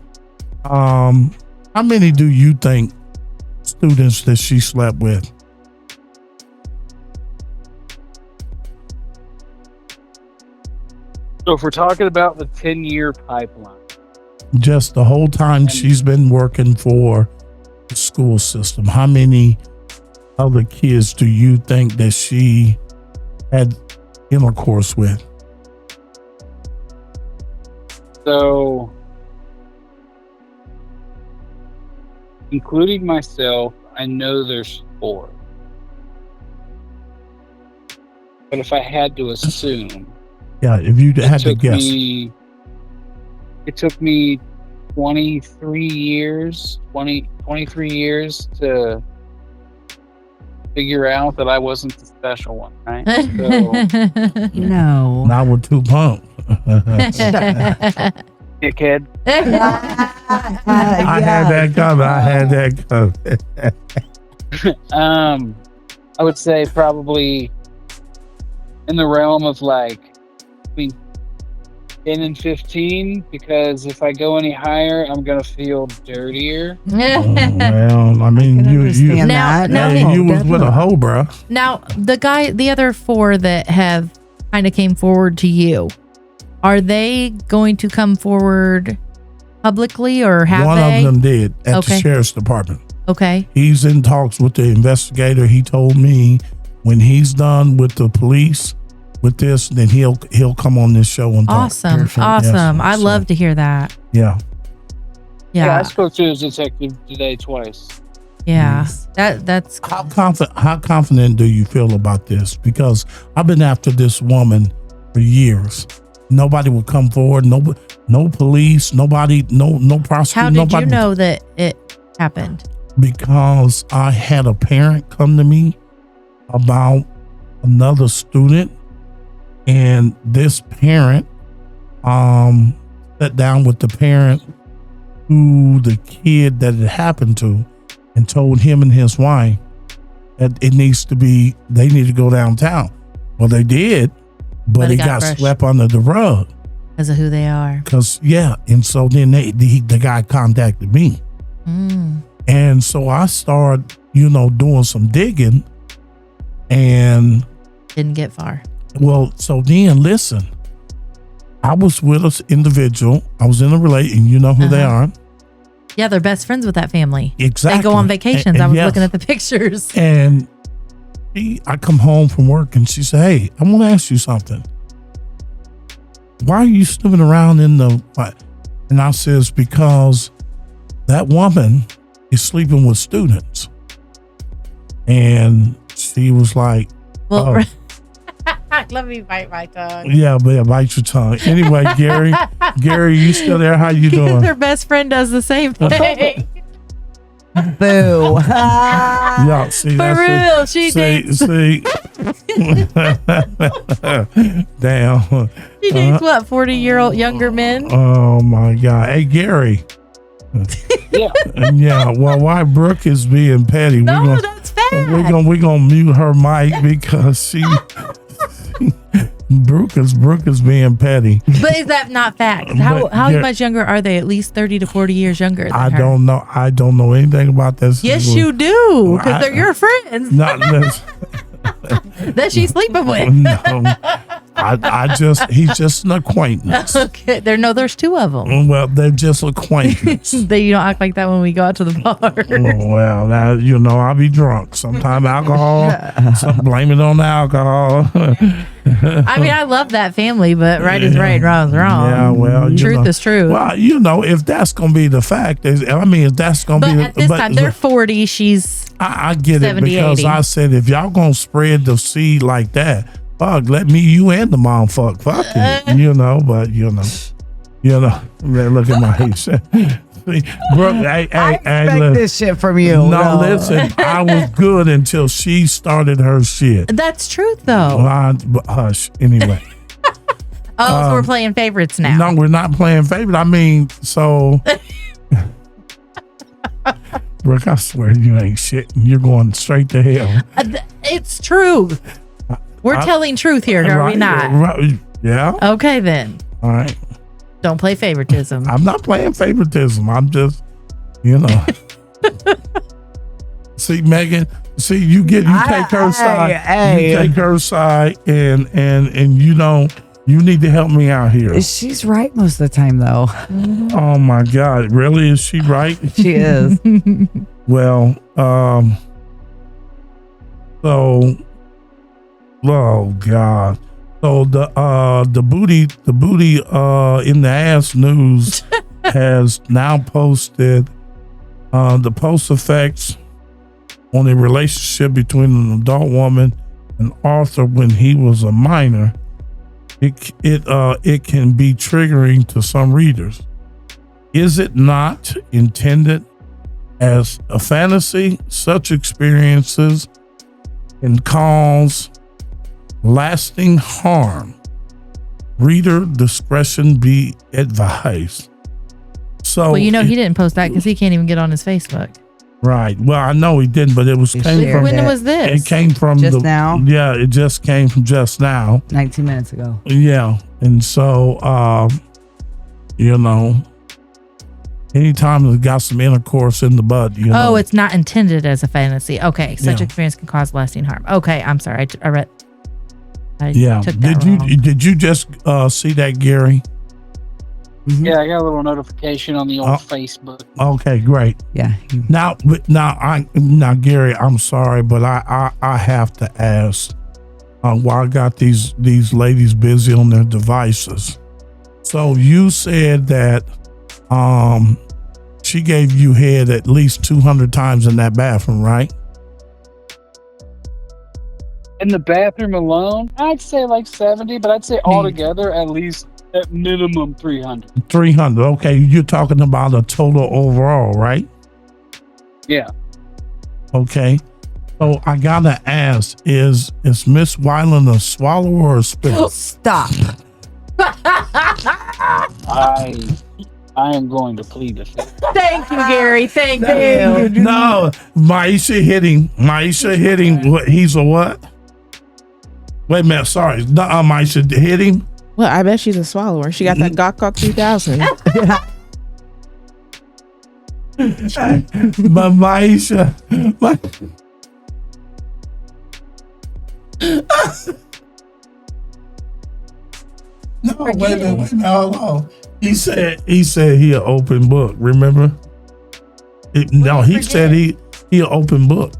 how many do you think students that she slept with? So if we're talking about the 10-year pipeline. Just the whole time she's been working for the school system, how many other kids do you think that she had intercourse with? So, including myself, I know there's 4. But if I had to assume, Yeah, if you had to guess. It took me 23 years to figure out that I wasn't the special one, right? So, No. Now we're too pumped. dickhead. I had that coming. I would say probably in the realm of like between 10 and 15, because if I go any higher, I'm gonna feel dirtier. Well, I mean, you was with a hoe, bro. Now, the other 4 that have kind of came forward to you, are they going to come forward publicly, or have One they? of them did at the sheriff's department. Okay. He's in talks with the investigator. He told me when he's done with the police with this, then he'll come on this show and talk. Awesome. Perfect. Awesome. Yes. I love to hear that. Yeah. Yeah, I spoke to his detective today twice. Yeah. That's How confident do you feel about this? Because I've been after this woman for years. Nobody would come forward. No police. Nobody. No prosecutor. How did you know that it happened? Because I had a parent come to me about another student, and this parent sat down with the parent who the kid that it happened to and told him and his wife that they need to go downtown. Well, they did, but it got swept under the rug because of who they are. And so then the guy contacted me. And so I started, doing some digging, and didn't get far. Well, so then listen, I was with an individual. I was in a relationship, and you know who they are. Yeah, they're best friends with that family. Exactly. They go on vacations. I was looking at the pictures. And I come home from work, and she said, "Hey, I want to ask you something. Why are you snooping around in the?" And I says, "Because that woman is sleeping with students." And she was like, "Well, let me bite my tongue." Yeah, bite your tongue. Anyway, Gary, you still there? How you doing? Their best friend does the same thing. Boo. Yeah, see, for real, she dates. See, damn. She dates what, 40-year-old younger men? Oh my God! Hey, Gary. Yeah. Well, why Brooke is being petty? No, that's fact. We're gonna mute her mic because she. Brooke is being petty. But is that not fact? How much younger are they? At least 30 to 40 years younger than her. Don't know. I don't know anything about this. Yes, you do, because they're your friends. Not this. That she's sleeping with. No, he's just an acquaintance. Okay, there's 2 of them. Well, they're just acquaintance. You don't act like that when we go out to the bar. Oh, well, now I'll be drunk. Sometimes alcohol. Blame it on the alcohol. I mean, I love that family, but right is right, wrong is wrong. Yeah, well, truth is true. Well, if that's gonna be the fact, if that's gonna be. At this time, they're 40. She's. I get 70, it because 80. I said if y'all gonna spread the seed like that, fuck, let me, you and the mom fuck it, but look at my face. Brooke, I expect this shit from you. No, listen, I was good until she started her shit. That's truth, though. But hush, anyway. So we're playing favorites now. No, we're not playing favorite. I mean, so. Brooke, I swear you ain't shit. You're going straight to hell. It's truth. We're telling truth here, are we not? Right, yeah. Okay, then. All right. Don't play favoritism. I'm not playing favoritism. I'm just, See, Megan. See, you take her side. You take her side, and you need to help me out here. She's right most of the time, though. Oh my God, really? Is she right? She is. Well, so, oh God, So the booty in the ass news has now posted the post effects on a relationship between an adult woman and Arthur when he was a minor. It can be triggering to some readers. Is it not intended as a fantasy? Such experiences can cause lasting harm. Reader discretion be advised. So, well, he didn't post that because he can't even get on his Facebook. Right. Well, I know he didn't, but it was when was this? It came from just now. Yeah, it just came from just now. 19 minutes ago. Yeah, and so anytime it's got some intercourse in the bud, Oh, it's not intended as a fantasy. Okay, such experience can cause lasting harm. Okay, I'm sorry. I read. Took that wrong. Did you just see that, Gary? Mm-hmm. Yeah, I got a little notification on the old Facebook. Okay, great. Yeah. Now, Gary, I'm sorry, but I have to ask. While I got these ladies busy on their devices, so you said that she gave you head at least 200 times in that bathroom, right? In the bathroom alone, I'd say like 70, but I'd say altogether at least at minimum 300. 300. Okay, you're talking about a total overall, right? Yeah. Okay. So I gotta ask: Is Miss Weiland a swallower or a spit? Stop. I am going to plead the fifth. Thank you, Gary. Thank you. No, Maisha hit him. What? He's a what? Wait a minute. Sorry. Maisha hit him. Well, I bet she's a swallower. She got that Gawk 3000. But Maisha. No, wait a minute. Hold on. He said he an open book. Remember? He said he an open book.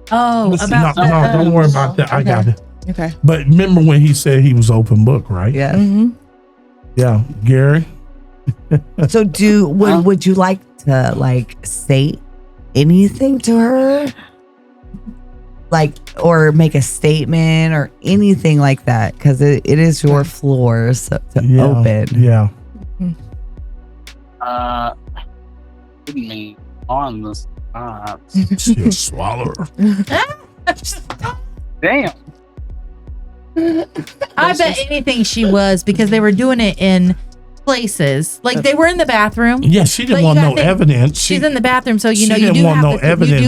Oh, No, don't worry about that. I got it. Okay. But remember when he said he was open book, right? Yeah. Mm-hmm. Yeah, Gary. So would you like to say anything to her? Or make a statement or anything like that, because it is your floor to open. Yeah. Putting me on the spot. She's a swallower. Damn. I bet anything she was, because they were doing it in places. Like they were in the bathroom. Yeah, she didn't want no evidence. She's in the bathroom, so you do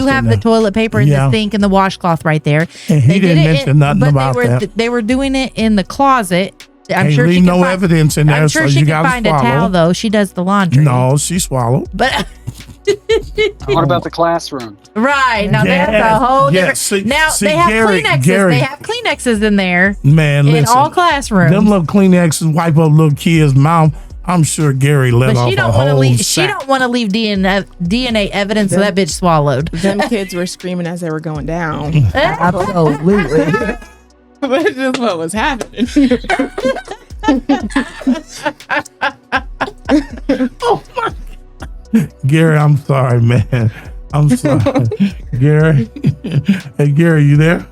have the toilet paper and the sink and the washcloth right there. And he didn't mention nothing about that. They were doing it in the closet. I'm sure leave she no evidence in there. I'm sure so she you can find a towel though. She does the laundry. No, she swallowed. But what about the classroom? Right now, that's a whole different. They have Kleenexes. They have Kleenexes in there. Man, in listen, all classrooms. Them little Kleenexes wipe up little kids' mouth. I'm sure Gary let off a whole sack. She don't want to leave DNA evidence that bitch swallowed. Them kids were screaming as they were going down. Absolutely. But it's just what was happening. Oh my God. Gary, I'm sorry, man. I'm sorry. Gary. Hey, Gary, you there?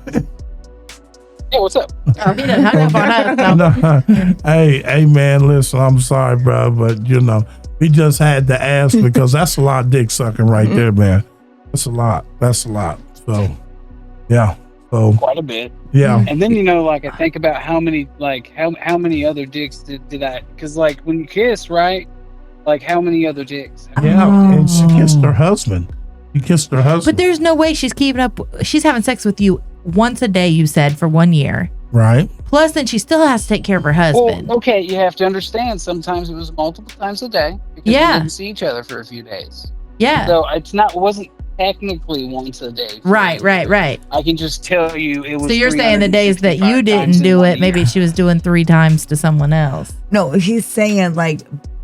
Hey, what's up? Oh, he done hung up on us. No. Hey, man, listen, I'm sorry, bro, but we just had to ask because that's a lot of dick sucking right there, man. That's a lot. So, yeah. So quite a bit. Yeah. And then I think about how many other dicks did I? Because when you kiss, right? How many other dicks? Yeah, and she kissed her husband. But there's no way she's keeping up. She's having sex with you once a day, you said, for 1 year. Right. Plus, then she still has to take care of her husband. Well, okay, you have to understand. Sometimes it was multiple times a day because we didn't see each other for a few days. Yeah. So it wasn't technically once a day. Right. I can just tell you it was. So you're saying the days that you didn't do it, maybe she was doing 3 times to someone else. No, he's saying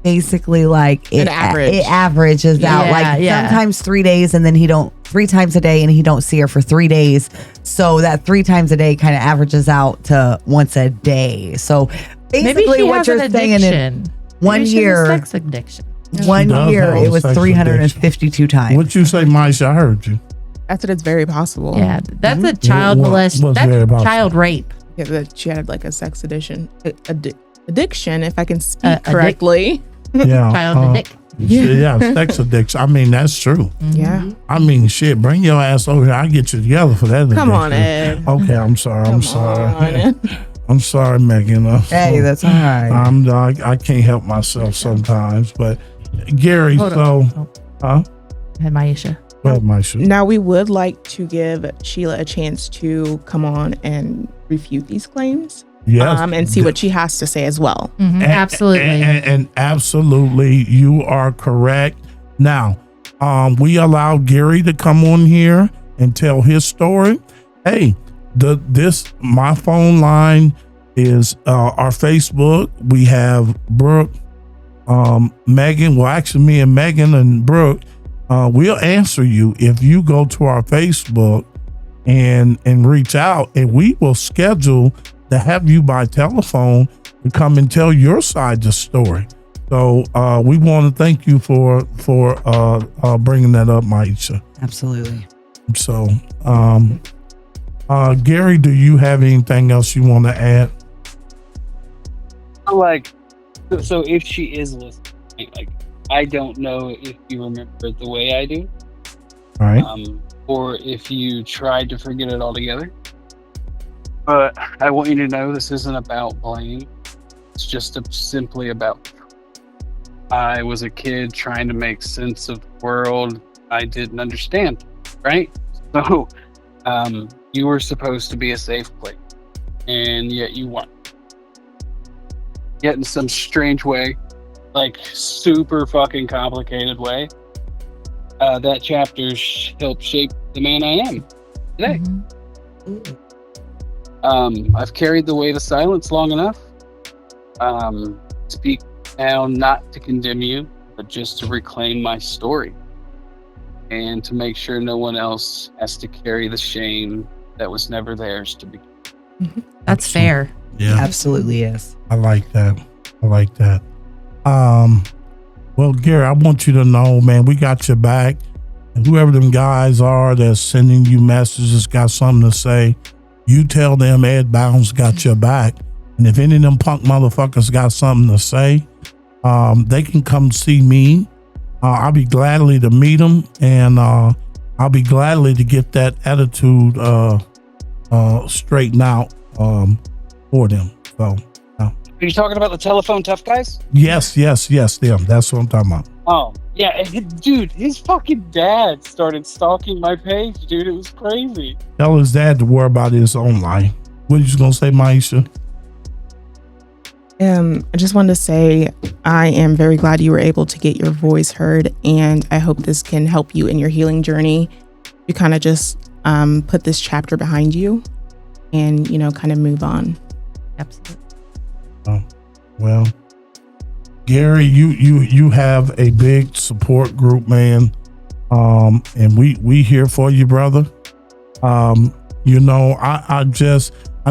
basically an average. It averages out sometimes 3 days and then he don't 3 times a day and he don't see her for 3 days. So that 3 times a day kind of averages out to once a day. So basically what you're saying in 1 year, sex addiction. 1 year, it was 352 times. What you say, Maisha? I heard you. That's what it's very possible. Yeah, that's a child molestation. That's child rape. Yeah, that she had like a sex addiction, if I can speak correctly. Yeah, Child addiction. Yeah, sex addiction. I mean, that's true. Yeah. I mean, shit, bring your ass over here. I'll get you together for that. Come on, Ed. Okay, I'm sorry. I'm sorry. I'm sorry, Megan. Hey, that's all right. I can't help myself sometimes. But Gary, Hold so, And Maisha. go ahead, Maisha. Now we would like to give Sheila a chance to come on and refute these claims. Yes. And see what she has to say as well. Mm-hmm, absolutely. And absolutely, you are correct. Now, we allow Gary to come on here and tell his story. Hey, my phone line is our Facebook. We have Brooke, Megan. Well, actually, me and Megan and Brooke, we'll answer you if you go to our Facebook and reach out, and we will schedule to have you by telephone to come and tell your side of the story. So we want to thank you for bringing that up, Maisha. Absolutely. So, Gary, do you have anything else you want to add? So if she is listening, like, I don't know if you remember it the way I do, All right. or if you tried to forget it altogether. But I want you to know this isn't about blame. It's just simply about. I was a kid trying to make sense of the world I didn't understand, right? So you were supposed to be a safe place, and yet you weren't. Yet in some strange way, like super fucking complicated way, that chapter helped shape the man I am today. Mm-hmm. I've carried the weight of silence long enough. Speak now not to condemn you, but just to reclaim my story and to make sure no one else has to carry the shame that was never theirs to begin. That's fair. Yeah, Absolutely is. I like that. Well, Gary, I want you to know, man, we got your back. And whoever them guys are that's sending you messages, got something to say, you tell them Ed Bounds got your back. And if any of them punk motherfuckers got something to say, they can come see me. I'll be gladly to meet them, and I'll be gladly to get that attitude straightened out for them. So, Are you talking about the telephone tough guys? yes, them. That's what I'm talking about. Oh, yeah, dude, his fucking dad started stalking my page, dude. It was crazy. Tell his dad to worry about his own life. What are you gonna say, Maisha? I just wanted to say I am very glad you were able to get your voice heard, and I hope this can help you in your healing journey. You kind of just put this chapter behind you and, kind of move on. Absolutely. Well, Gary, you have a big support group, man. And we here for you, brother. I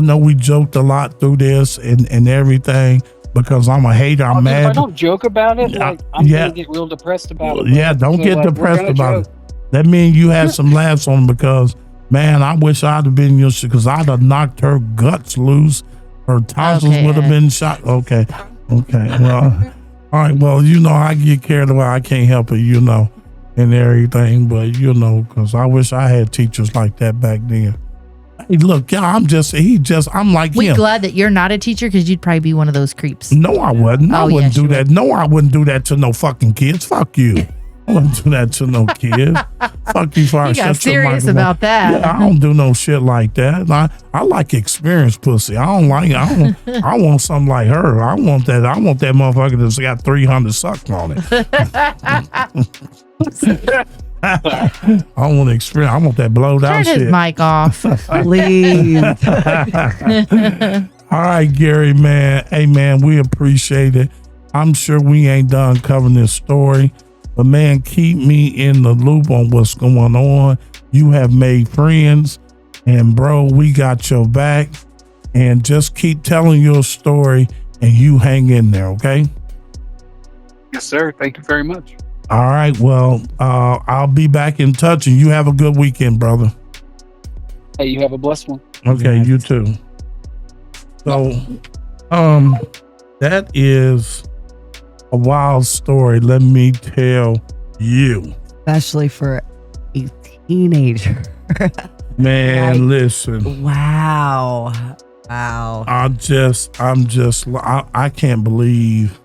know we joked a lot through this and everything because I'm a hater. I'm mad. If I don't joke about it, I'm gonna get real depressed about it. Yeah, don't get depressed about it. That means you had some laughs on because, man, I wish I'd have been your shit because I'd have knocked her guts loose. Her tonsils would have been shot. Okay. Well, all right. Well, I get carried away. I can't help it, and everything. But, because I wish I had teachers like that back then. Hey, look, y'all, I'm like We're him. glad that you're not a teacher because you'd probably be one of those creeps. No, I wouldn't. I wouldn't yes, do you that. would. No, I wouldn't do that to no fucking kids. Fuck you. I wouldn't do that to no kids. Fuck you for I You got shut your serious microphone. about that. Yeah, I don't do no shit like that. I like experienced pussy. I want something like her. I want that motherfucker that's got 300 sucks on it. I want experience. I want that blowed out Turn shit. his mic off. Please. All right, Gary, man. Hey, man, we appreciate it. I'm sure we ain't done covering this story. But man, keep me in the loop on what's going on. You have made friends, and bro, we got your back. And just keep telling your story, and you hang in there, okay? Yes, sir. Thank you very much. All right. Well, I'll be back in touch, and you have a good weekend, brother. Hey, you have a blessed one. Okay, you too. So, that is a wild story. Let me tell you, Especially for a teenager. man. Listen, Wow. I can't believe.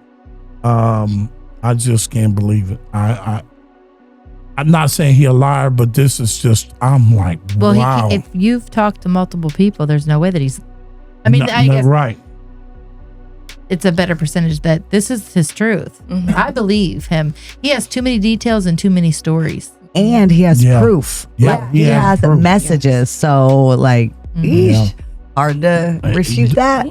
I just can't believe it. I'm not saying he a liar, but this is just. I'm like, Well, wow. if you've talked to multiple people, there's no way that he's. I mean, I guess right. it's a better percentage that this is his truth. Mhm. I believe him. He has too many details and too many stories. And he has Yeah. proof. Yeah, Like, he he has has proof. messages. So, like, Mhm. eesh, hard to refute that.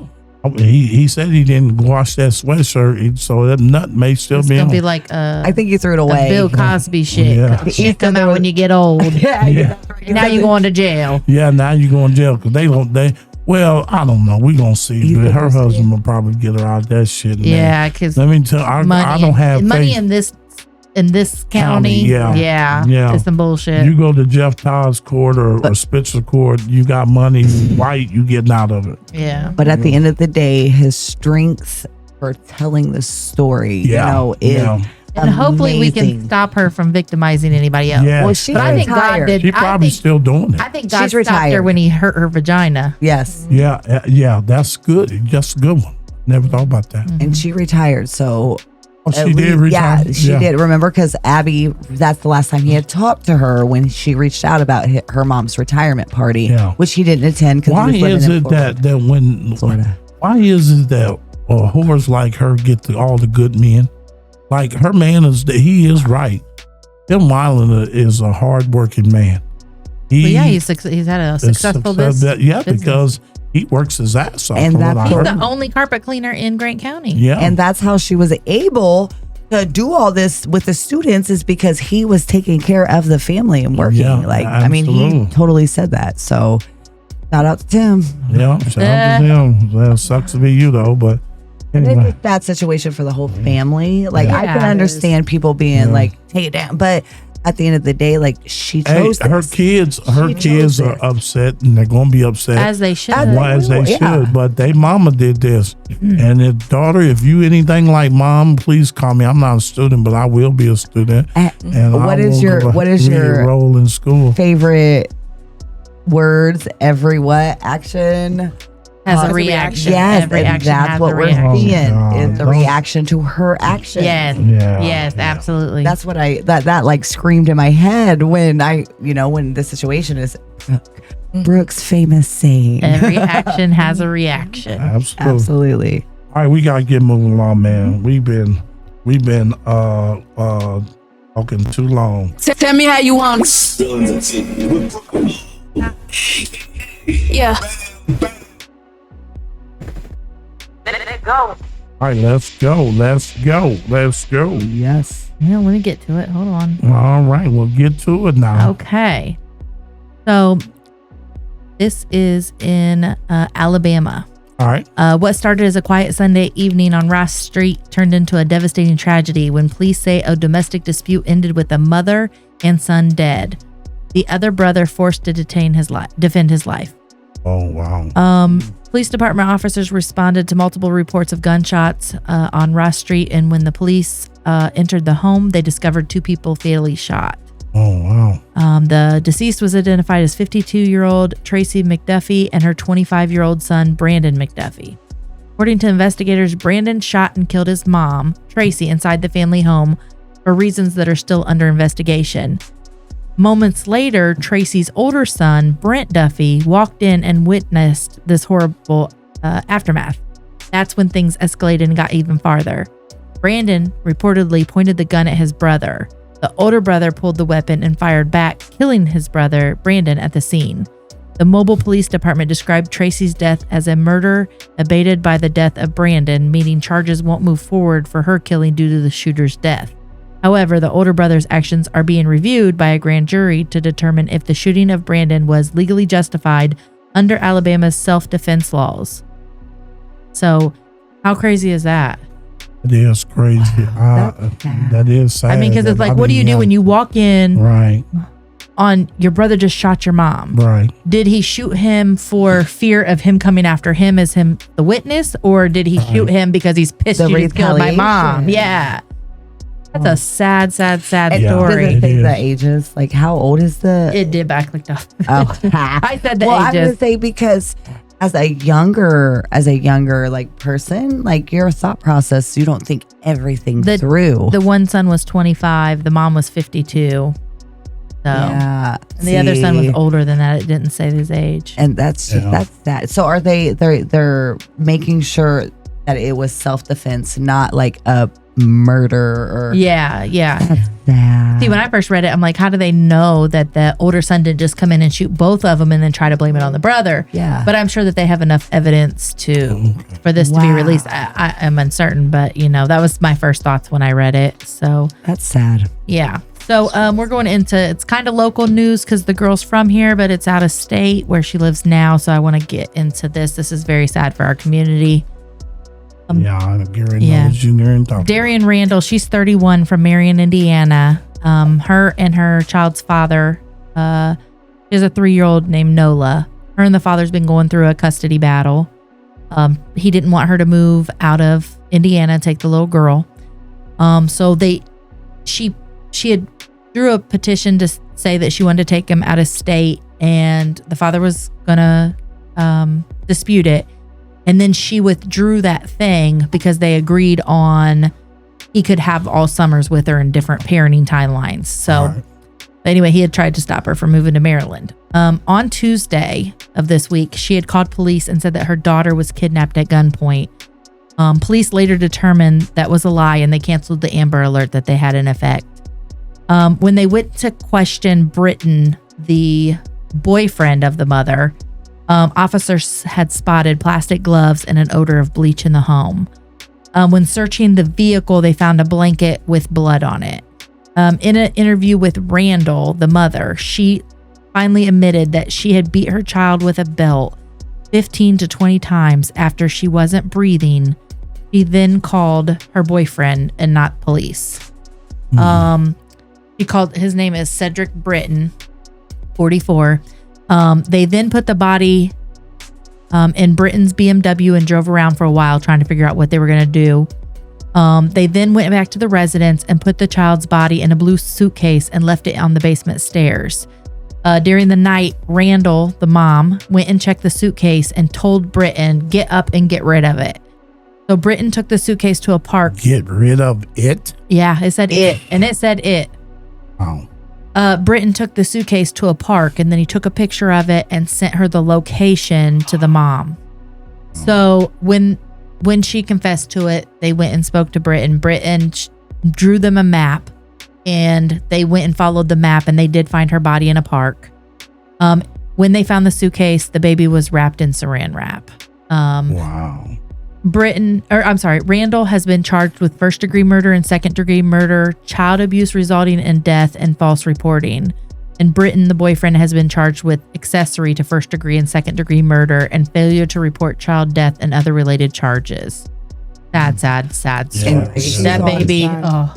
He said he didn't wash that sweatshirt, so that nut may still It's be gonna on. be like I think you threw it a away. Bill Cosby shit. Yeah. 'Cause Shit come out when you get old. Yeah. Yeah. And now you're going to jail. Yeah, now you going to jail because well, I don't know. We gonna see. You But think her it's- husband will probably get her out of that shit. Man. Yeah, because Let me tell. I don't have money faith. in this county. yeah. Yeah. It's some bullshit. You go to Jeff Todd's court or Spitzer court, you got money, white, you getting out of it. yeah. But at the end of the day, his strength for telling the story, Yeah. is Yeah. And hopefully we can amazing. stop her from victimizing anybody else. Yeah. Well, she's But I think God retired. did. She probably still doing it. I think God She's stopped her retired. when he hurt her vagina. Yes. Yeah, that's good. That's a good one. Never thought about that. And she retired. So Oh, she at did least- retire. Yeah, she did. Remember, because Abby, that's the last time he had talked to her when she reached out about her mom's retirement party, Yeah. which he didn't attend because Why he was living is in it Florida. that when? Florida. Why is it that whores like her get all the good men? Like her man he is right. Tim Wyland is a hardworking man. But yeah, he's had a is successful business. Yeah, because he works his ass off. And from what that's I He's heard. the only carpet cleaner in Grant County. Yeah, And that's how she was able to do all this with the students, is because he was taking care of the family and working. Yeah, I mean, he absolutely. totally said that. So shout out to Tim. yeah. Shout out to him. Well, sucks to be you though, but And it's anyway. a bad situation for the whole family. Like, I Yeah, can it understand people being Yeah. like, take it down. But at the end of the day, like, she Hey, chose her this. kids chose are this. upset, and they're gonna be upset. As they should. As Well, as they will, yeah. should, but they mama did this. And if daughter, if you anything like mom, please call me. I'm not a student, but I will be a student. And What is your role in school? favorite words? Every what? Action? Has a Cause reaction. Yes, Every and action that's has what a we're reaction. seeing Oh, is the God. reaction to her action. Yes. Yeah, Yes, yeah. absolutely. That's what that like screamed in my head when when the situation is Brooke's famous saying. Every action has a reaction. Absolutely. Absolutely. All right, we gotta get moving along, man. We've been talking too long. Tell me how you want. Yeah. All right, let's go. Yes. Well, let me get to it. Hold on. All right, we'll get to it now. Okay. So this is in Alabama. All right. What started as a quiet Sunday evening on Ross Street turned into a devastating tragedy when police say a domestic dispute ended with a mother and son dead. The other brother forced to defend his life. Oh wow. Police department officers responded to multiple reports of gunshots on Ross Street, and when the police entered the home, they discovered 2 people fatally shot. Oh wow. The deceased was identified as 52-year-old Tracy McDuffie and her 25-year-old son, Brandon McDuffie. According to investigators, Brandon shot and killed his mom, Tracy, inside the family home for reasons that are still under investigation. Moments later, Tracy's older son, Brent Duffy, walked in and witnessed this horrible aftermath. That's when things escalated and got even farther. Brandon reportedly pointed the gun at his brother. The older brother pulled the weapon and fired back, killing his brother, Brandon, at the scene. The Mobile Police Department described Tracy's death as a murder abated by the death of Brandon, meaning charges won't move forward for her killing due to the shooter's death. However, the older brother's actions are being reviewed by a grand jury to determine if the shooting of Brandon was legally justified under Alabama's self-defense laws. So, how crazy is that? It is crazy. That is sad. I mean, because it's like, what do you do when you walk in right on your brother just shot your mom? Right. Did he shoot him for fear of him coming after him as him the witness, or did he shoot him because he's pissed you just killed my mom? Yeah. That's a sad story. Does it say the ages? Like, how old is the? It did backlicked off. Oh, I said the well, ages. I'm gonna say because as a younger like person, like your thought process, you don't think everything through. The one son was 25. The mom was 52. So, yeah. And the other son was older than that. It didn't say his age. And that's that. So are they're making sure that it was self-defense, not like a murder or yeah. That's sad. See, when I first read it, I'm like, how do they know that the older son didn't just come in and shoot both of them and then try to blame it on the brother? Yeah. But I'm sure that they have enough evidence for this to be released. I am uncertain, but that was my first thoughts when I read it. So that's sad. Yeah. So we're going into, it's kind of local news because the girl's from here, but it's out of state where she lives now. So I want to get into this. This is very sad for our community. Gary knows Junior and Dr. Darian Randall, she's 31 from Marion, Indiana. Her and her child's father, she has a 3-year-old named Nola. Her and the father's been going through a custody battle. He didn't want her to move out of Indiana and take the little girl. So she had drew a petition to say that she wanted to take him out of state, and the father was gonna dispute it. And then she withdrew that thing because they agreed on he could have all summers with her in different parenting timelines. So anyway, he had tried to stop her from moving to Maryland. On Tuesday of this week, she had called police and said that her daughter was kidnapped at gunpoint. Police later determined that was a lie, and they canceled the Amber Alert that they had in effect. When they went to question Britton, the boyfriend of the mother, officers had spotted plastic gloves and an odor of bleach in the home. When searching the vehicle, they found a blanket with blood on it. In an interview with Randall, the mother, she finally admitted that she had beat her child with a belt 15 to 20 times after she wasn't breathing. She then called her boyfriend and not police. His name is Cedric Britton, 44. They then put the body in Britton's BMW and drove around for a while trying to figure out what they were going to do. They then went back to the residence and put the child's body in a blue suitcase and left it on the basement stairs. During the night, Randall, the mom, went and checked the suitcase and told Britton, get up and get rid of it. So Britton took the suitcase to a park. Get rid of it? Yeah, it said it. And it said it. Oh. Britton took the suitcase to a park, and then he took a picture of it and sent her the location to the mom. So when she confessed to it, they went and spoke to Britton. Britton drew them a map, and they went and followed the map, and they did find her body in a park. When they found the suitcase, the baby was wrapped in saran wrap. Wow. Randall has been charged with first-degree murder and second-degree murder, child abuse resulting in death, and false reporting. And Britton, the boyfriend, has been charged with accessory to first-degree and second-degree murder and failure to report child death and other related charges. Sad story. That baby,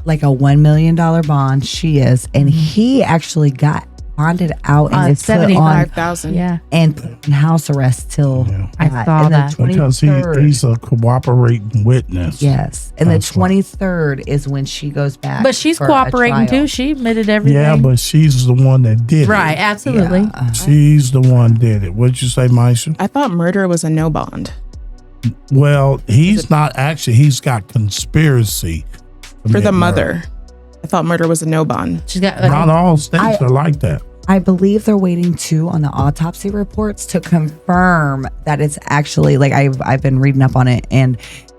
like a $1 million bond. She is, and he actually got bonded out and it's $75,000. Yeah, and put in house arrest till I saw that because he's a cooperating witness. Yes, and the 23rd is when she goes back. But she's cooperating too. She admitted everything. Yeah, but she's the one that did it. Right, absolutely. Yeah. She's the one did it. What'd you say, Maisha? I thought murder was a no bond. Well, he's not actually. He's got conspiracy For the mother. I thought murder was a no bond. She's got not all states are like that. I believe they're waiting too on the autopsy reports to confirm that it's actually like I've been reading up on it, and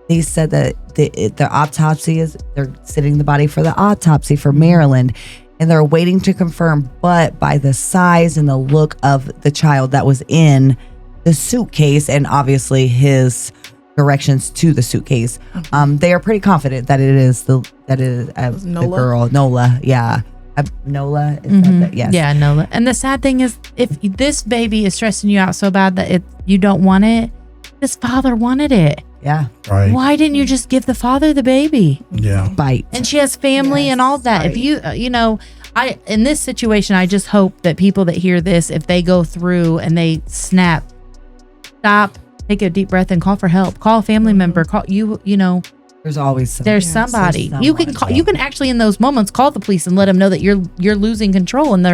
they said that the autopsy is they're sending the body for the autopsy for Maryland, and they're waiting to confirm. But by the size and the look of the child that was in the suitcase, and obviously his directions to the suitcase. They are pretty confident that it is the girl Nola. Yeah, Nola. Is that yes. Yeah, Nola. And the sad thing is, if this baby is stressing you out so bad that you don't want it, this father wanted it. Yeah. Right. Why didn't you just give the father the baby? Yeah. Bite. And she has family and all that. If you, in this situation, I just hope that people that hear this, if they go through and they snap, stop, take a deep breath and call for help. Call a family member. Call There's always somebody. there's somebody. You can call. You can actually in those moments call the police and let them know that you're losing control, and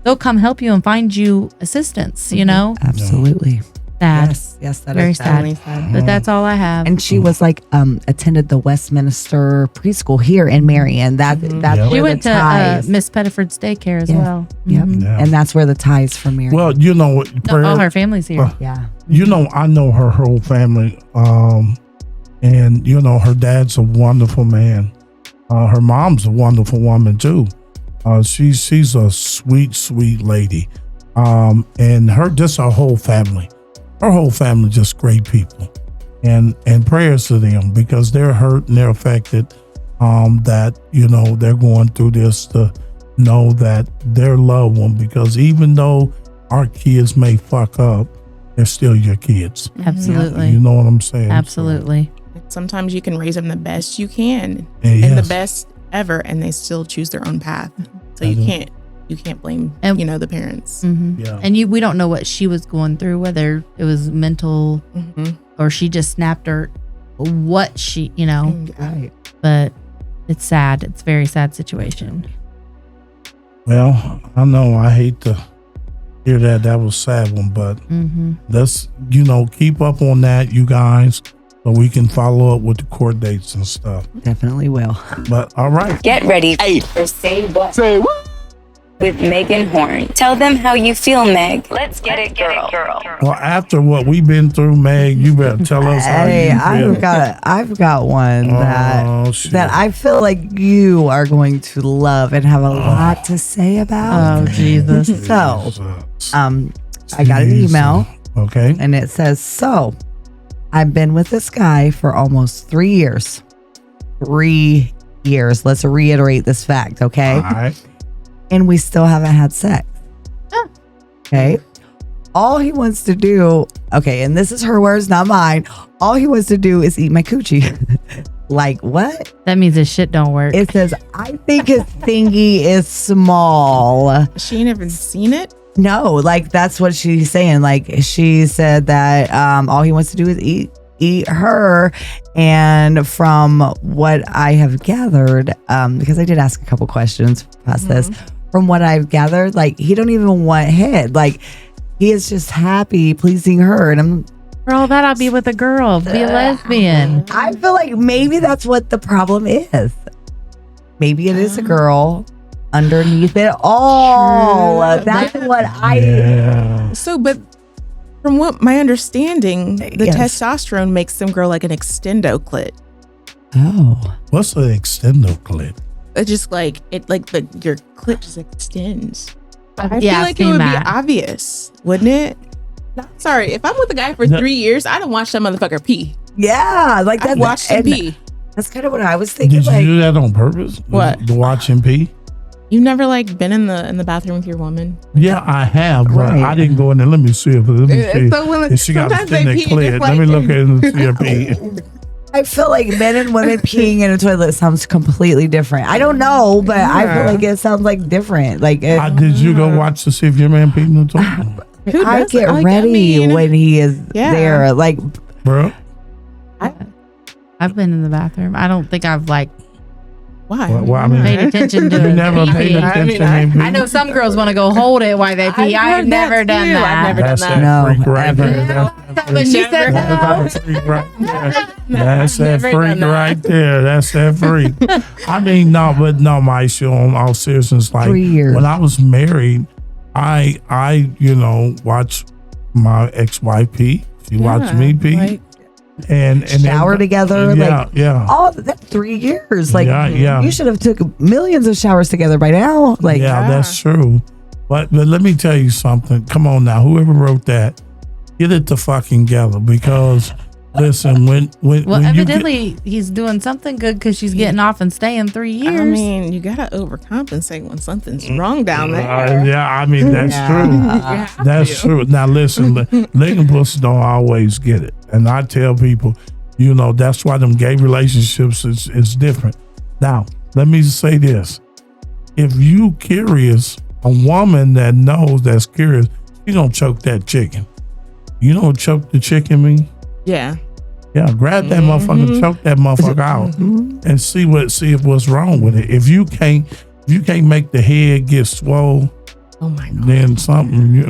they'll come help you and find you assistance. Absolutely. Sad. Yes, that Very is sad. But that's all I have. And she was like attended the Westminster preschool here in Marion. That's she where went the to ties. Miss Pettiford's daycare as Yeah. well. Yep. Yeah. And that's where the ties from Marion. Well, All her family's here. yeah. I know her whole family. And her dad's a wonderful man. Her mom's a wonderful woman too. She's a sweet lady. And just our whole family. Her whole family just great people. And prayers to them because they're hurt and they're affected. That they're going through this, to know that their loved one, because even though our kids may fuck up, they're still your kids. Absolutely. You know what I'm saying? Absolutely. Sometimes you can raise them the best you can And and yes. the best ever, and they still choose their own path. So you can't blame the parents. Mm-hmm. Yeah. And we don't know what she was going through, whether it was mental or she just snapped, or what she, Right. but it's sad. It's a very sad situation. Well, I know I hate to hear that. That was a sad one, but let's, keep up on that, you guys, so we can follow up with the court dates and stuff. Definitely will. But all right. Get ready for Say What? Say what? With Megan Horn. Tell them how you feel, Meg. Let's get it, girl. Well, after what we've been through, Meg, you better tell us how Hey, you feel. I've got one Shit. that I feel like you are going to love and have a lot to say about. Oh, Jesus. So, Jesus. I got an email Okay. and it says, so I've been with this guy for almost 3 years. 3 years. Let's reiterate this fact, okay? All right. And we still haven't had sex. Okay. All he wants to do, okay, and this is her words, not mine. All he wants to do is eat my coochie. Like what? That means his shit don't work. It says, I think his thingy is small. She ain't even seen it. No, like that's what she's saying. Like she said that all he wants to do is eat her. And from what I have gathered, because I did ask a couple questions past this, from what I've gathered, like he don't even want head. Like he is just happy pleasing her. And For all that, I'll be with a girl. Be a lesbian. I feel like maybe that's what the problem is. Maybe it is a girl underneath it all. True. That's what I. Yeah. So, but from what my understanding, the Yes. testosterone makes them grow like an extendo clit. Oh. What's an extendo clit? It's just like your clit just extends. I feel Yeah, I've like it seen would that. be obvious, wouldn't it? Sorry, if I'm with a guy for No. 3 years, I don't watch that motherfucker pee. Yeah, like I that. watched him and pee. That's kind of what I was thinking. Did you Like, do that on purpose? What? To watch him pee? You've never like been in the bathroom with your woman? Yeah, I have, but Right. I didn't go in there. Let me see if if she got a sometimes they thin pee clit. just Let me like- look at it and see her pee. I feel like men and women peeing in a toilet sounds completely different. I don't know, but I feel Yeah. like it sounds like different. Like Did you go watch to see if your man peed in the toilet? Who I does get that? Like, I ready mean, when he is Yeah. there. Like Bro? I've been in the bathroom. I don't think I've like why? Well, I mean, paid attention to you it. never paid pee. attention to I him pee? I know some girls want to go hold it while they pee. I've I've heard that never done too. that. I've never done That's that. that freak No, right ever. there. When she said Never. no. That's that freak right there. That's that Never freak done that. right there. That's that freak. I mean, no, Maisha, on all seriousness, like 3 years. when I was married, I watched my ex-wife pee. She watched me pee. Like, and shower together. Yeah, Like yeah. all that 3 years. Like Yeah. you should have took millions of showers together by now. Like Yeah, that's true. But let me tell you something. Come on now, whoever wrote that, get it to fucking together, because Listen, when Well, you evidently he's doing something good because she's getting off and staying 3 years. I mean, you gotta overcompensate when something's wrong down there. yeah, I mean that's true. That's true. Now listen, licking pussy don't always get it, and I tell people, you know, that's why them gay relationships is different. Now, let me say this: if you curious, a woman that knows that's curious, she don't choke that chicken. You don't choke the chicken mean? Yeah. Yeah, grab that motherfucker, choke that motherfucker out, and see what's wrong with it. If you can't make the head get swole, Oh my God. then something.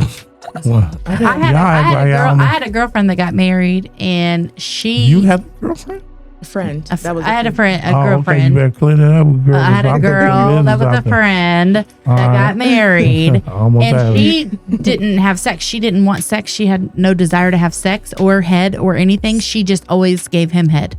Well, I had a girlfriend that got married, and you had a girlfriend? A friend. I had a friend. girlfriend. Okay, you better clear that up with girls. I had a girl that was a friend that got married, and she didn't have sex. She didn't want sex. She had no desire to have sex or head or anything. She just always gave him head.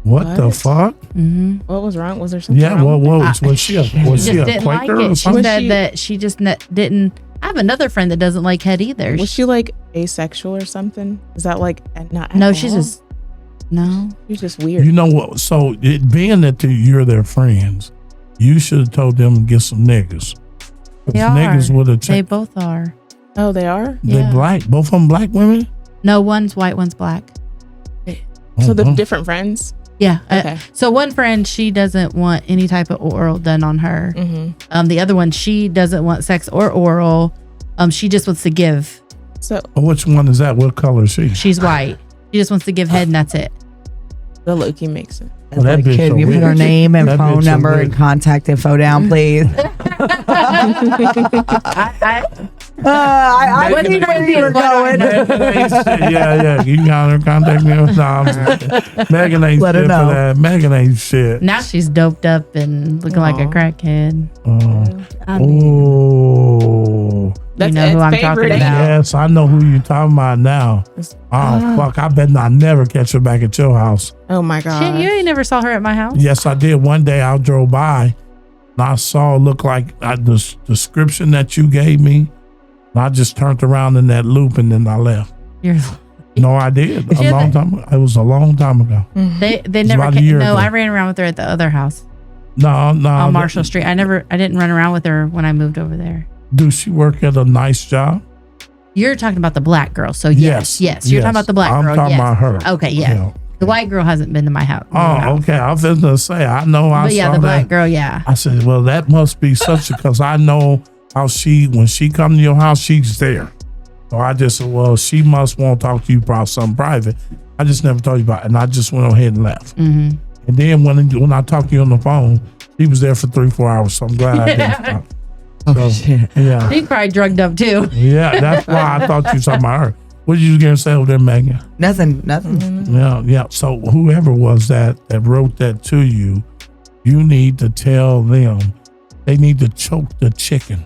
What the fuck? Mm-hmm. What was wrong? Was there something Yeah, wrong? was she a didn't like Quaker or it. She something? said that she just didn't. I have another friend that doesn't like head either. Was she like asexual or something? Is that like not? No, she's just no. She's just weird. You know what? So being that you're their friends, you should have told them to get some niggas. They Niggas would have They both are. Oh, they are. They Yeah. black. Both of them black women. No, one's white, one's black. So they're different friends. Yeah. Okay. So one friend, she doesn't want any type of oral done on her. Mm-hmm. The other one, she doesn't want sex or oral. She just wants to give. So Which one is that? What color is she? She's white. She just wants to give head, and that's it. the Loki makes it. Well, that bitch Can a you put her witch. name and That bitch phone a number witch. and contact info down, please? I What see where you were going. Megan ain't shit. Yeah. You got her contact me. No, I'm just- Megan ain't Let her shit for know. that. Megan ain't shit. Now she's doped up and looking like a Aw. crackhead. Oh. That's know Ed's who I'm favorite talking age. about. Yes, I know who you're talking about now. Oh, fuck. I bet I never catch her back at your house. Oh my God. Shit, you ain't never saw her at my house. Yes, I did. One day I drove by and I saw it look like the description that you gave me. And I just turned around in that loop and then I left. You're, No, I did. A Yeah, long time ago. It was a long time ago. they It's never about a came. year No, ago. I ran around with her at the other house No. on that- Marshall Street. I didn't run around with her when I moved over there. Do she work at a nice job? You're talking about the black girl. So yes. You're talking about the black girl. I'm talking yes. about her. Okay, yeah. The white girl hasn't been to my house. Oh, okay. I was going to say, I know I But yeah, saw the black that. girl, yeah. I said, well, that must be such because I know how when she come to your house, she's there. So I just said, well, she must want to talk to you about something private. I just never told you about it. And I just went ahead and left. Mm-hmm. And then when I talked to you on the phone, she was there for 3-4 hours. So I'm glad I didn't stop. So, yeah. She's probably drugged up too. Yeah, that's why I thought you were talking about her. What did you going to say over there, Megan? Nothing. Yeah. So whoever was that wrote that to you, you need to tell them they need to choke the chicken.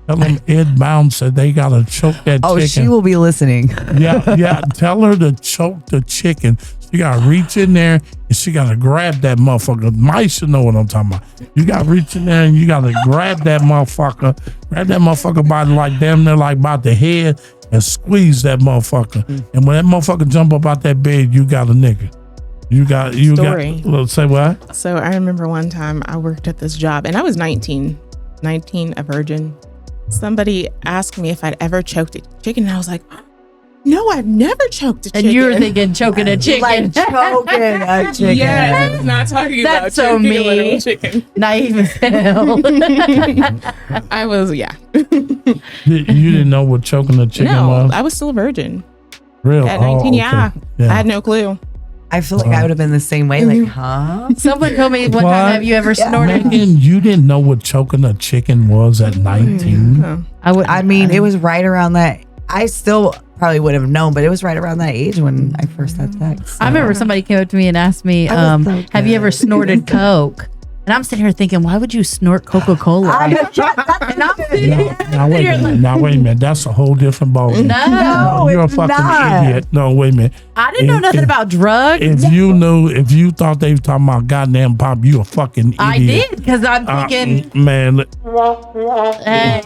Tell them Ed Bound said they got to choke that Oh, chicken. she will be listening. Yeah. Tell her to choke the chicken. She got to reach in there and she got to grab that motherfucker. Mice should know what I'm talking about. You got to reach in there and you got to grab that motherfucker by like damn near like about the head and squeeze that motherfucker. And when that motherfucker jump up out that bed, you got a nigga. You got. Say what? So I remember one time I worked at this job and I was 19, a virgin. Somebody asked me if I'd ever choked a chicken and I was like, no, I've never choked a chicken. And you were thinking choking a chicken. Like choking a chicken. Yeah, I was not talking about That's so choking a little mean. chicken. Naive as hell. I was, yeah. You didn't know what choking a chicken No, was? I was still a virgin. Real? At 19, okay. yeah. I had no clue. I feel like I would have been the same way. Like, huh? Someone told me one What? time, have you ever snorted? Megan, you didn't know what choking a chicken was at 19? Oh. I mean, it was right around that. I still probably would have known, but it was right around that age when I first had sex. I remember somebody came up to me and asked me, I was so have you ever good. snorted Coke? And I'm sitting here thinking, why would you snort Coca-Cola? And I'm Now wait a minute. That's a whole different ballgame. No, you're a it's fucking not. idiot. No, wait a minute. I didn't know nothing about drugs. If you thought they were talking about goddamn pop, you a fucking idiot. I did because I'm thinking, man. hey.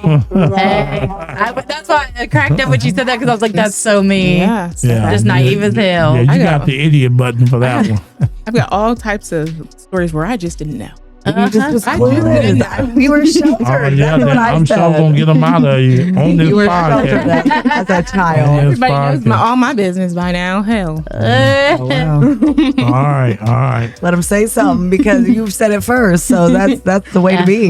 That's why I cracked up when you said that because I was like, that's so mean. Yeah. Just naive as hell. Yeah, you got the idiot button for that one. I've got all types of stories where I just didn't know. You just was I clueless. did. We were sheltered. Yeah, That's what I I'm said. sure gonna get them out of you on this You were sheltered podcast. as a child. Yes. Everybody knows podcast. all my business by now. Hell. Oh, wow. All right. Let him say something because you said it first. So that's the way to be.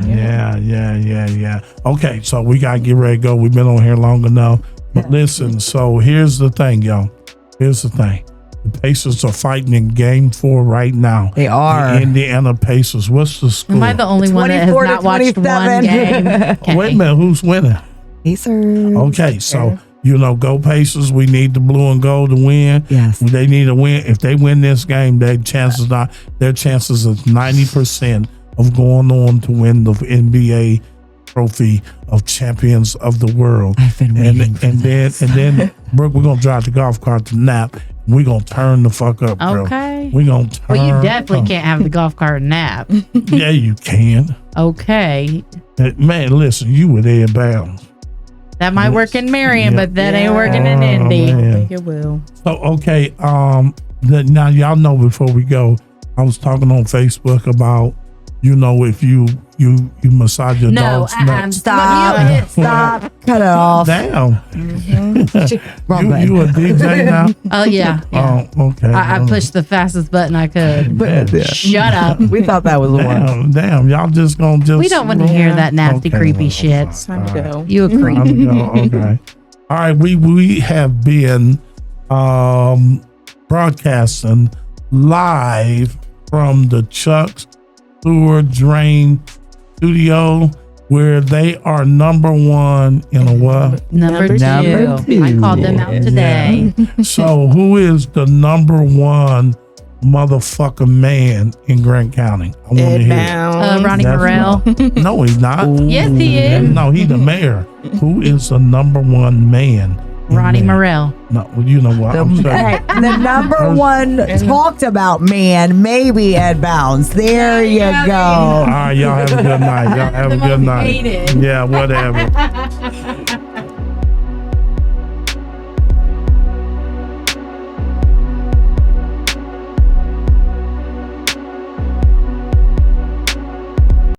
Yeah. Okay, so we gotta get ready to go. We've been on here long enough. But listen, so here's the thing, y'all. Here's the thing. The Pacers are fighting in game 4 right now. They are. The Indiana Pacers. What's the score? Am I the only one that has 24 to not watched 27. one game? Okay. Wait a minute, who's winning? Pacers. Okay, so go Pacers. We need the blue and gold to win. Yes. They need to win. If they win this game, their chances is 90% of going on to win the NBA trophy of champions of the world. I've been waiting for and then Brooke, we're gonna drive the golf cart to Nap. We're gonna turn the fuck up, bro. Okay. We're gonna turn. Well, you definitely can't have the golf cart nap. Yeah, you can. Okay. Man, listen, you were there bounds. That might work in Marion, but that ain't working in Oh, Indy. I man. think it will. So okay, now y'all know before we go, I was talking on Facebook about, if you massage your dog's nuts. Stop. Cut it off. Damn. Wrong button. You a DJ now? Oh yeah. Oh, okay. I pushed the fastest button I could. Yeah. Shut up. We thought that was the one. Damn, y'all just gonna We don't want to hear that nasty, Okay, creepy well, shit. It's time to go. You a creep. Time to go. Okay. All right, we have been broadcasting live from the Chuck's Sewer Drain Studio, where they are number one in a what? Number two. I called them out today. So who is the number one motherfucking man in Grant County? I want to Ed hear. Bound. Ronnie That's Morrell. No, he's not. Yes, he is. No, he's the mayor. Who is the number one man? in Ronnie there? Morrell. No, well, you know what? I'm sorry. The number one talked about man, maybe Ed Bounds. There you go. All right, y'all have a good night. Y'all have a good night. hated. Yeah, whatever.